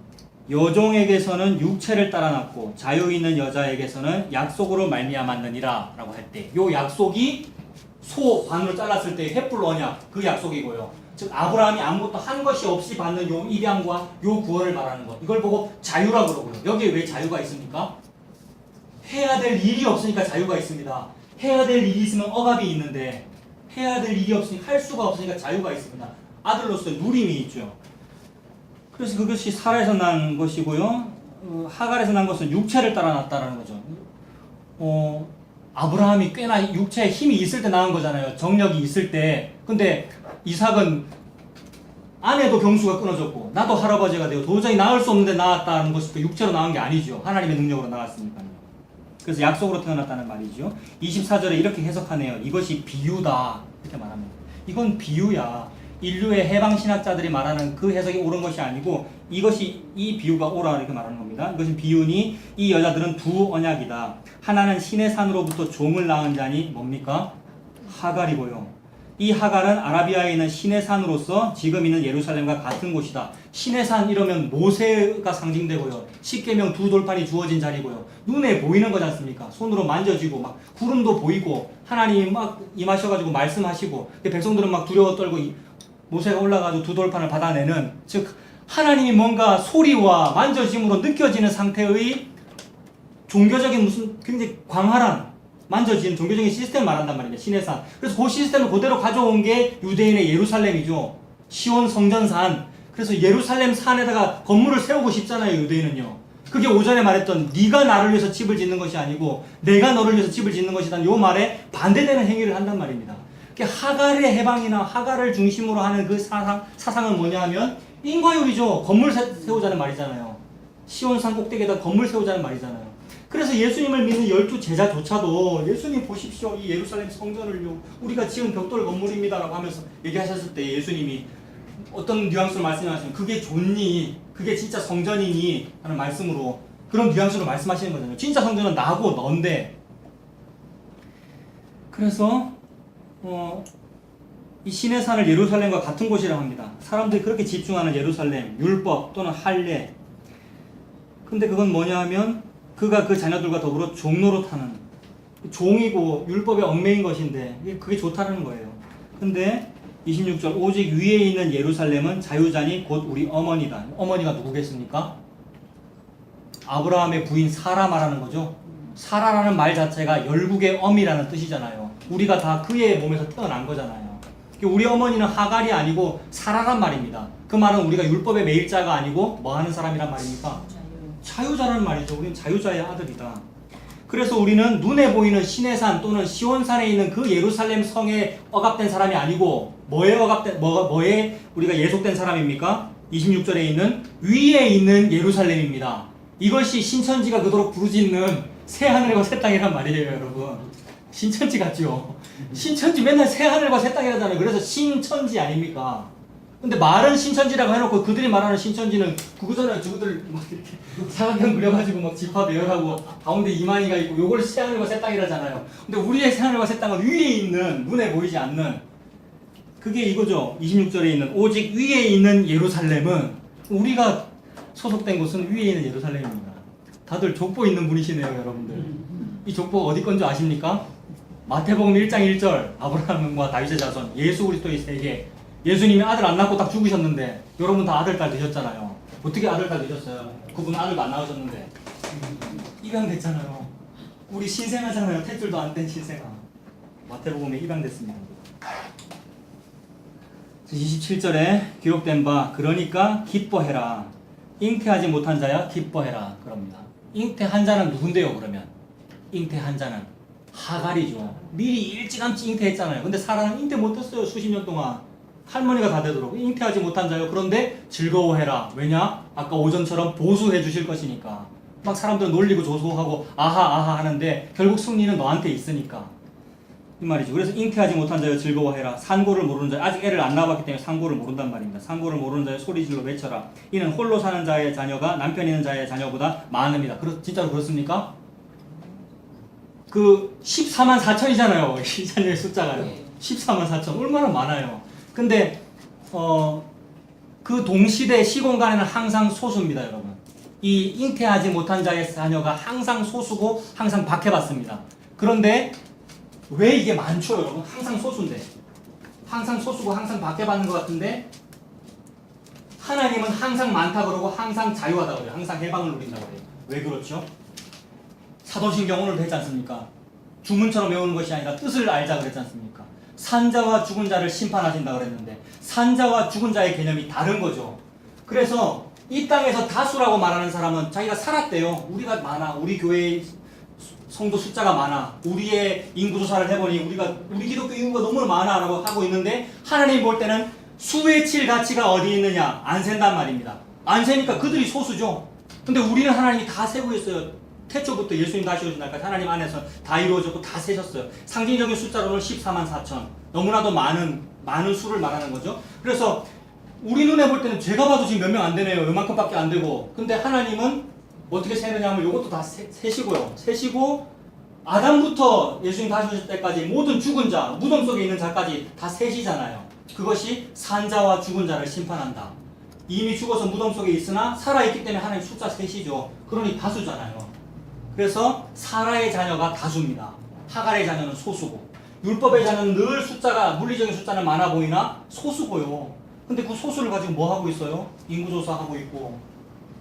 여종에게서는 육체를 따라 낳고 자유 있는 여자에게서는 약속으로 말미암았느니라 라고 할 때 요 약속이 소 반으로 잘랐을 때 횃불 언약 그 약속이고요. 즉 아브라함이 아무것도 한 것이 없이 받는 요 입양과 요 구원을 말하는 것. 이걸 보고 자유라고 그러고요. 여기에 왜 자유가 있습니까? 해야 될 일이 없으니까 자유가 있습니다. 해야 될 일이 있으면 억압이 있는데 해야 될 일이 없으니까 할 수가 없으니까 자유가 있습니다. 아들로서의 누림이 있죠. 그래서 그것이 사라에서 난 것이고요. 하갈에서 난 것은 육체를 따라 났다라는 거죠. 아브라함이 꽤나 육체에 힘이 있을 때 낳은 거잖아요. 정력이 있을 때. 근데 이삭은 아내도 경수가 끊어졌고 나도 할아버지가 되고 도저히 낳을 수 없는데 낳았다는 것이 또 육체로 낳은 게 아니죠. 하나님의 능력으로 낳았으니까요. 그래서 약속으로 태어났다는 말이죠. 24절에 이렇게 해석하네요. 이것이 비유다. 이렇게 말합니다. 이건 비유야. 인류의 해방신학자들이 말하는 그 해석이 옳은 것이 아니고 이 비유가 옳아 이렇게 말하는 겁니다. 이것은 비유니 이 여자들은 두 언약이다. 하나는 신의 산으로부터 종을 낳은 자니 뭡니까? 하갈이고요. 이 하갈은 아라비아에 있는 신의 산으로서 지금 있는 예루살렘과 같은 곳이다. 신의 산 이러면 모세가 상징되고요. 십계명 두 돌판이 주어진 자리고요. 눈에 보이는 거지 않습니까? 손으로 만져지고 막 구름도 보이고 하나님이 막 임하셔가지고 말씀하시고 백성들은 막 두려워 떨고 모세가 올라가지고 두 돌판을 받아내는, 즉 하나님이 뭔가 소리와 만져짐으로 느껴지는 상태의 종교적인 무슨 굉장히 광활한 만져지는 종교적인 시스템을 말한단 말입니다. 신의 산. 그래서 그 시스템을 그대로 가져온 게 유대인의 예루살렘이죠. 시온 성전산. 그래서 예루살렘 산에다가 건물을 세우고 싶잖아요, 유대인은요. 그게 오전에 말했던 네가 나를 위해서 집을 짓는 것이 아니고 내가 너를 위해서 집을 짓는 것이다. 요 말에 반대되는 행위를 한단 말입니다. 하갈의 해방이나 하갈을 중심으로 하는 그 사상은 뭐냐 하면 인과율이죠. 건물 세우자는 말이잖아요. 시온산 꼭대기에다 건물 세우자는 말이잖아요. 그래서 예수님을 믿는 12 제자조차도 예수님 보십시오. 이 예루살렘 성전을요. 우리가 지은 벽돌 건물입니다. 라고 하면서 얘기하셨을 때 예수님이 어떤 뉘앙스로 말씀하시면 그게 좋니? 그게 진짜 성전이니? 하는 말씀으로 그런 뉘앙스로 말씀하시는 거잖아요. 진짜 성전은 나고 너인데. 그래서 이 신의 산을 예루살렘과 같은 곳이라고 합니다. 사람들이 그렇게 집중하는 예루살렘, 율법 또는 할례. 근데 그건 뭐냐 하면 그가 그 자녀들과 더불어 종노릇하는 종이고 율법에 얽매인 것인데 그게 좋다는 거예요. 근데 26절 오직 위에 있는 예루살렘은 자유자니 곧 우리 어머니다. 어머니가 누구겠습니까? 아브라함의 부인 사라 말하는 거죠. 사라라는 말 자체가 열국의 엄이라는 뜻이잖아요. 우리가 다 그의 몸에서 태어난 거잖아요. 우리 어머니는 하갈이 아니고 사라란 말입니다. 그 말은 우리가 율법의 매일자가 아니고 뭐 하는 사람이란 말입니까? 자유자라는 말이죠. 우리는 자유자의 아들이다. 그래서 우리는 눈에 보이는 시내산 또는 시온산에 있는 그 예루살렘 성에 억압된 사람이 아니고 뭐에 우리가 예속된 사람입니까? 26절에 있는 위에 있는 예루살렘입니다. 이것이 신천지가 그토록 부르짖는 새 하늘과 새 땅이란 말이에요, 여러분. 신천지 같죠? 신천지 맨날 새 하늘과 새 땅이라잖아요. 그래서 신천지 아닙니까? 근데 말은 신천지라고 해놓고 그들이 말하는 신천지는 그거잖아요. 저들 막 이렇게 사각형 그려가지고 막 지파 배열하고 가운데 이만희가 있고 요걸 새 하늘과 새 땅이라잖아요. 근데 우리의 새 하늘과 새 땅은 위에 있는 눈에 보이지 않는 그게 이거죠. 26절에 있는 오직 위에 있는 예루살렘은 우리가 소속된 곳은 위에 있는 예루살렘입니다. 다들 족보 있는 분이시네요, 여러분들. 이 족보 어디 건지 아십니까? 마태복음 1장 1절 아브라함과 다윗의 자손 예수 그리스도의 세계. 예수님이 아들 안 낳고 딱 죽으셨는데 여러분 다 아들 딸 되셨잖아요. 어떻게 아들 딸 되셨어요? 그분 아들도 안 낳으셨는데 입양됐잖아요. 우리 신생아잖아요. 탯줄도 안 된 신생아. 마태복음에 입양됐습니다. 27절에 기록된 바 그러니까 기뻐해라. 잉태하지 못한 자야 기뻐해라. 그럽니다. 잉태한 자는 누군데요? 그러면 잉태한 자는 하갈이죠. 미리 일찌감치 잉태했잖아요. 근데 사라는 잉태 못했어요. 수십 년 동안. 할머니가 다 되도록 잉태하지 못한 자요. 그런데 즐거워해라. 왜냐? 아까 오전처럼 보수해 주실 것이니까. 막 사람들 놀리고 조소하고 아하 하는데 결국 승리는 너한테 있으니까. 이 말이죠. 그래서 잉태하지 못한 자여 즐거워해라. 산고를 모르는 자, 아직 애를 안 낳아봤기 때문에 산고를 모른단 말입니다. 산고를 모르는 자여 소리질러 외쳐라. 이는 홀로 사는 자의 자녀가 남편 있는 자의 자녀보다 많습니다. 진짜로 그렇습니까? 그 14만 4천이잖아요. 이 자녀의 숫자가요. 14만 4천 얼마나 많아요. 근데 그 동시대 시공간에는 항상 소수입니다, 여러분. 이 잉태하지 못한 자의 자녀가 항상 소수고 항상 박해받습니다. 그런데 왜 이게 많죠, 여러분? 항상 소수인데. 항상 소수고 항상 박해받는 것 같은데 하나님은 항상 많다 그러고 항상 자유하다 그래요. 항상 해방을 누린다 그래요. 왜 그렇죠? 사도신경 오늘도 했지 않습니까? 주문처럼 외우는 것이 아니라 뜻을 알자 그랬지 않습니까? 산자와 죽은 자를 심판하신다 그랬는데 산자와 죽은 자의 개념이 다른 거죠. 그래서 이 땅에서 다수라고 말하는 사람은 자기가 살았대요. 우리가 많아. 우리 교회의 성도 숫자가 많아. 우리의 인구조사를 해보니 우리 기독교 인구가 너무 많아 라고 하고 있는데 하나님이 볼 때는 수의 칠 가치가 어디 있느냐? 안 센단 말입니다. 안 세니까 그들이 소수죠. 근데 우리는 하나님이 다 세고 있어요. 태초부터 예수님 다시 오신 날까지 하나님 안에서 다 이루어졌고 다 세셨어요. 상징적인 숫자로는 14만 4천. 너무나도 많은 수를 말하는 거죠. 그래서 우리 눈에 볼 때는 제가 봐도 지금 몇 명 안 되네요. 요만큼밖에 안 되고. 근데 하나님은 어떻게 세느냐 하면 이것도 다 세시고요. 세시고 아담부터 예수님 다시 오실 때까지 모든 죽은 자, 무덤 속에 있는 자까지 다 세시잖아요. 그것이 산자와 죽은 자를 심판한다. 이미 죽어서 무덤 속에 있으나 살아있기 때문에 하나님 숫자 셋이죠. 그러니 다수잖아요. 그래서 사라의 자녀가 다수입니다. 하갈의 자녀는 소수고 율법의 자녀는 늘 숫자가 물리적인 숫자는 많아 보이나 소수고요. 근데 그 소수를 가지고 뭐 하고 있어요? 인구조사 하고 있고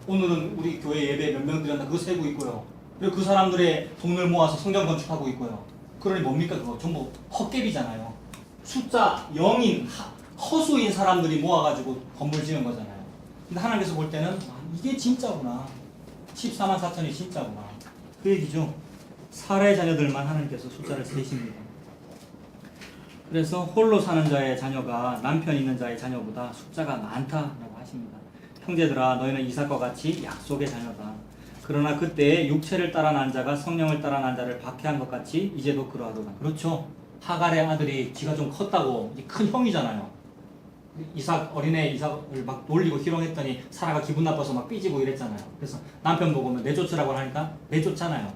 오늘은 우리 교회 예배 몇 명 드렸나 그거 세고 있고요. 그리고 그 사람들의 돈을 모아서 성경 건축하고 있고요. 그러니 뭡니까 그거? 전부 헛개비잖아요. 숫자 0인 허수인 사람들이 모아가지고 건물 지은 거잖아요. 근데 하나님께서 볼 때는 이게 진짜구나. 14만 4천이 진짜구나. 그 얘기죠. 사라의 자녀들만 하나님께서 숫자를 세십니다. 그래서 홀로 사는 자의 자녀가 남편 있는 자의 자녀보다 숫자가 많다라고 하십니다. 형제들아 너희는 이삭과 같이 약속의 자녀다. 그러나 그때 육체를 따라 난 자가 성령을 따라 난 자를 박해한 것 같이 이제도 그러하도다. 그렇죠. 하갈의 아들이 지가 좀 컸다고 큰 형이잖아요. 어린애 이삭을 막 놀리고 희롱했더니 사라가 기분 나빠서 막 삐지고 이랬잖아요. 그래서 남편 보고 내쫓으라고 하니까 내쫓잖아요.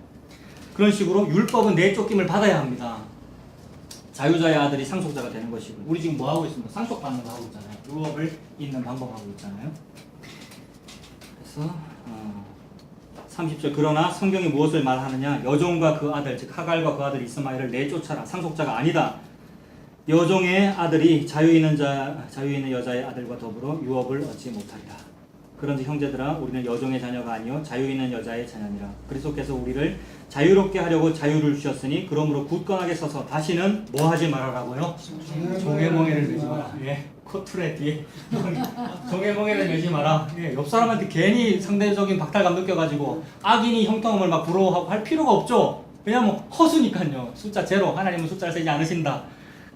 그런 식으로 율법은 내쫓김을 받아야 합니다. 자유자의 아들이 상속자가 되는 것이고 우리 지금 뭐 하고 있습니까? 상속받는 거 하고 있잖아요. 율법을 잇는 방법 하고 있잖아요. 그래서 30절 그러나 성경이 무엇을 말하느냐? 여종과 그 아들 즉 하갈과 그 아들 이스마엘을 내쫓아라. 상속자가 아니다. 여종의 아들이 자유 있는 여자의 아들과 더불어 유업을 얻지 못하리라. 그런지 형제들아 우리는 여종의 자녀가 아니요 자유 있는 여자의 자녀니라. 그리스도께서 우리를 자유롭게 하려고 자유를 주셨으니 그러므로 굳건하게 서서 다시는 뭐 하지 말아라고요? 종의 멍에를 매지 마라. 예, 코트레 뒤에 종의 멍에를 매지 마라. 예, 옆 사람한테 괜히 상대적인 박탈감 느껴가지고 악인이 형통함을 막 부러워하고 할 필요가 없죠. 왜냐면 허수니까요. 숫자 제로. 하나님은 숫자를 세지 않으신다.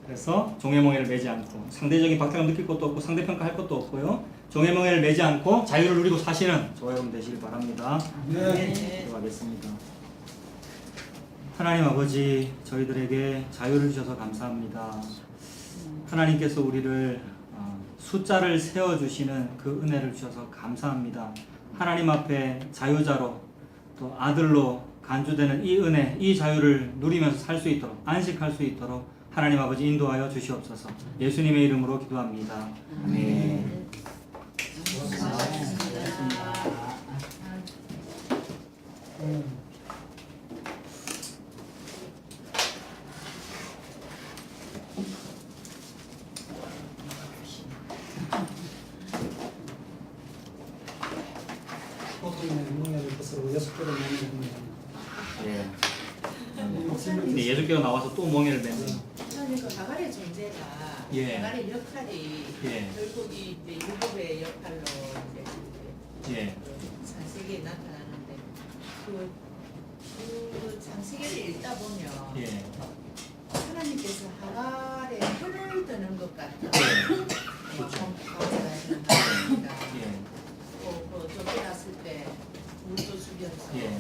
그래서 종의 멍에를 매지 않고 상대적인 박탈감 느낄 것도 없고 상대평가할 것도 없고요. 종의 멍에를 매지 않고 자유를 누리고 사시는 저와 여러분 되시길 바랍니다. 네. 기도하겠습니다. 하나님 아버지, 저희들에게 자유를 주셔서 감사합니다. 하나님께서 우리를 숫자를 세워주시는 그 은혜를 주셔서 감사합니다. 하나님 앞에 자유자로 또 아들로 간주되는 이 은혜, 이 자유를 누리면서 살 수 있도록, 안식할 수 있도록 하나님 아버지 인도하여 주시옵소서. 예수님의 이름으로 기도합니다. 아멘. 멍에를 벗어 6개를 만드는 예. 근데 예수께서 나와서 또 멍에를 맺는. 그러니까 가발의 존재가 예. 가발의 역할이 예. 결국 이 율법의 역할로 이제 예. 장세기에 나타나는데 그 장세기를 읽다 보면 예. 하나님께서 하갈에 혀를 드는 것 같은 그렇죠. 가발입니다. 예. 또 쫓겨났을 때 물도 죽여서 예.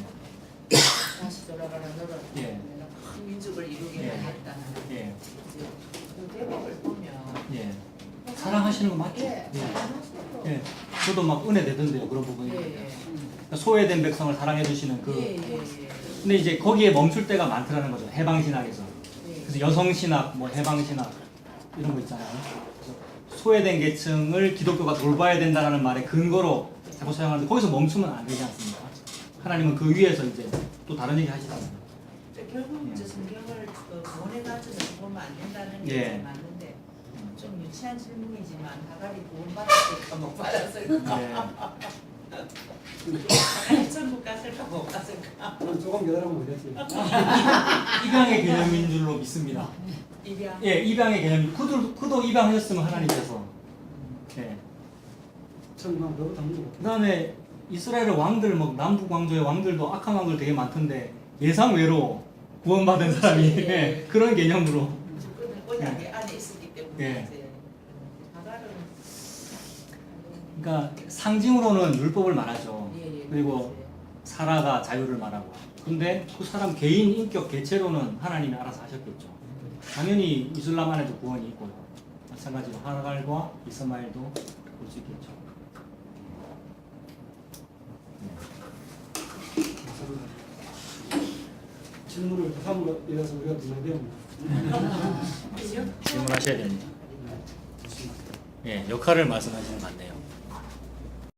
다시 돌아가라 너를 예. 큰 민족을 이루게 예. 하겠다는 예. 이제 그 대목을 보면 예. 사랑하시는 거 맞죠? 예, 예. 사랑하시는 거. 예. 저도 막 은혜 되던데요, 그런 부분이. 예, 예. 소외된 백성을 사랑해 주시는 그. 예, 예, 예. 근데 이제 거기에 멈출 때가 많더라는 거죠. 해방 신학에서. 예. 그래서 여성 신학, 뭐 해방 신학 이런 거 있잖아요. 그래서 소외된 계층을 기독교가 돌봐야 된다는 말의 근거로 자꾸 사용하는데 거기서 멈추면 안 되지 않습니까? 하나님은 그 위에서 이제 또 다른 얘기 하시잖아요. 결국 예. 이제 성경을 구원해가지고 보면 안 된다는 예. 게 맞는데 좀 유치한 질문이지만 하갈이 구원받았을까 못 받았을까 네. 하갈이 천국 갔을까 못 갔을까 조금 기다리면 되겠지. 입양의 개념인 줄로 믿습니다. 입양 예, 입양의 개념. 그도 입양하셨으면 하나님께서. 예. 천만 그거부터 문제고. 그 다음에 이스라엘 왕들, 뭐 남북 왕조의 왕들도 악한 왕들 되게 많던데 예상외로 구원받은 사람이 예. 예, 그런 개념으로. 무조건 언약의 안에 있었기 때문에 예. 이제 하갈은 그러니까 상징으로는 율법을 말하죠. 예, 예, 그리고 사라가 자유를 말하고. 근데 그 사람 개인 인격 개체로는 하나님이 알아서 하셨겠죠. 당연히 이슬람 안에도 구원이 있고요. 마찬가지로 하갈과 이스마엘도 볼 수 있겠죠. 질문을 부담으로 이어서 우리가 더 배웁니다. 질문하셔야 됩니다. 예, 역할을 말씀하시는 것 같네요.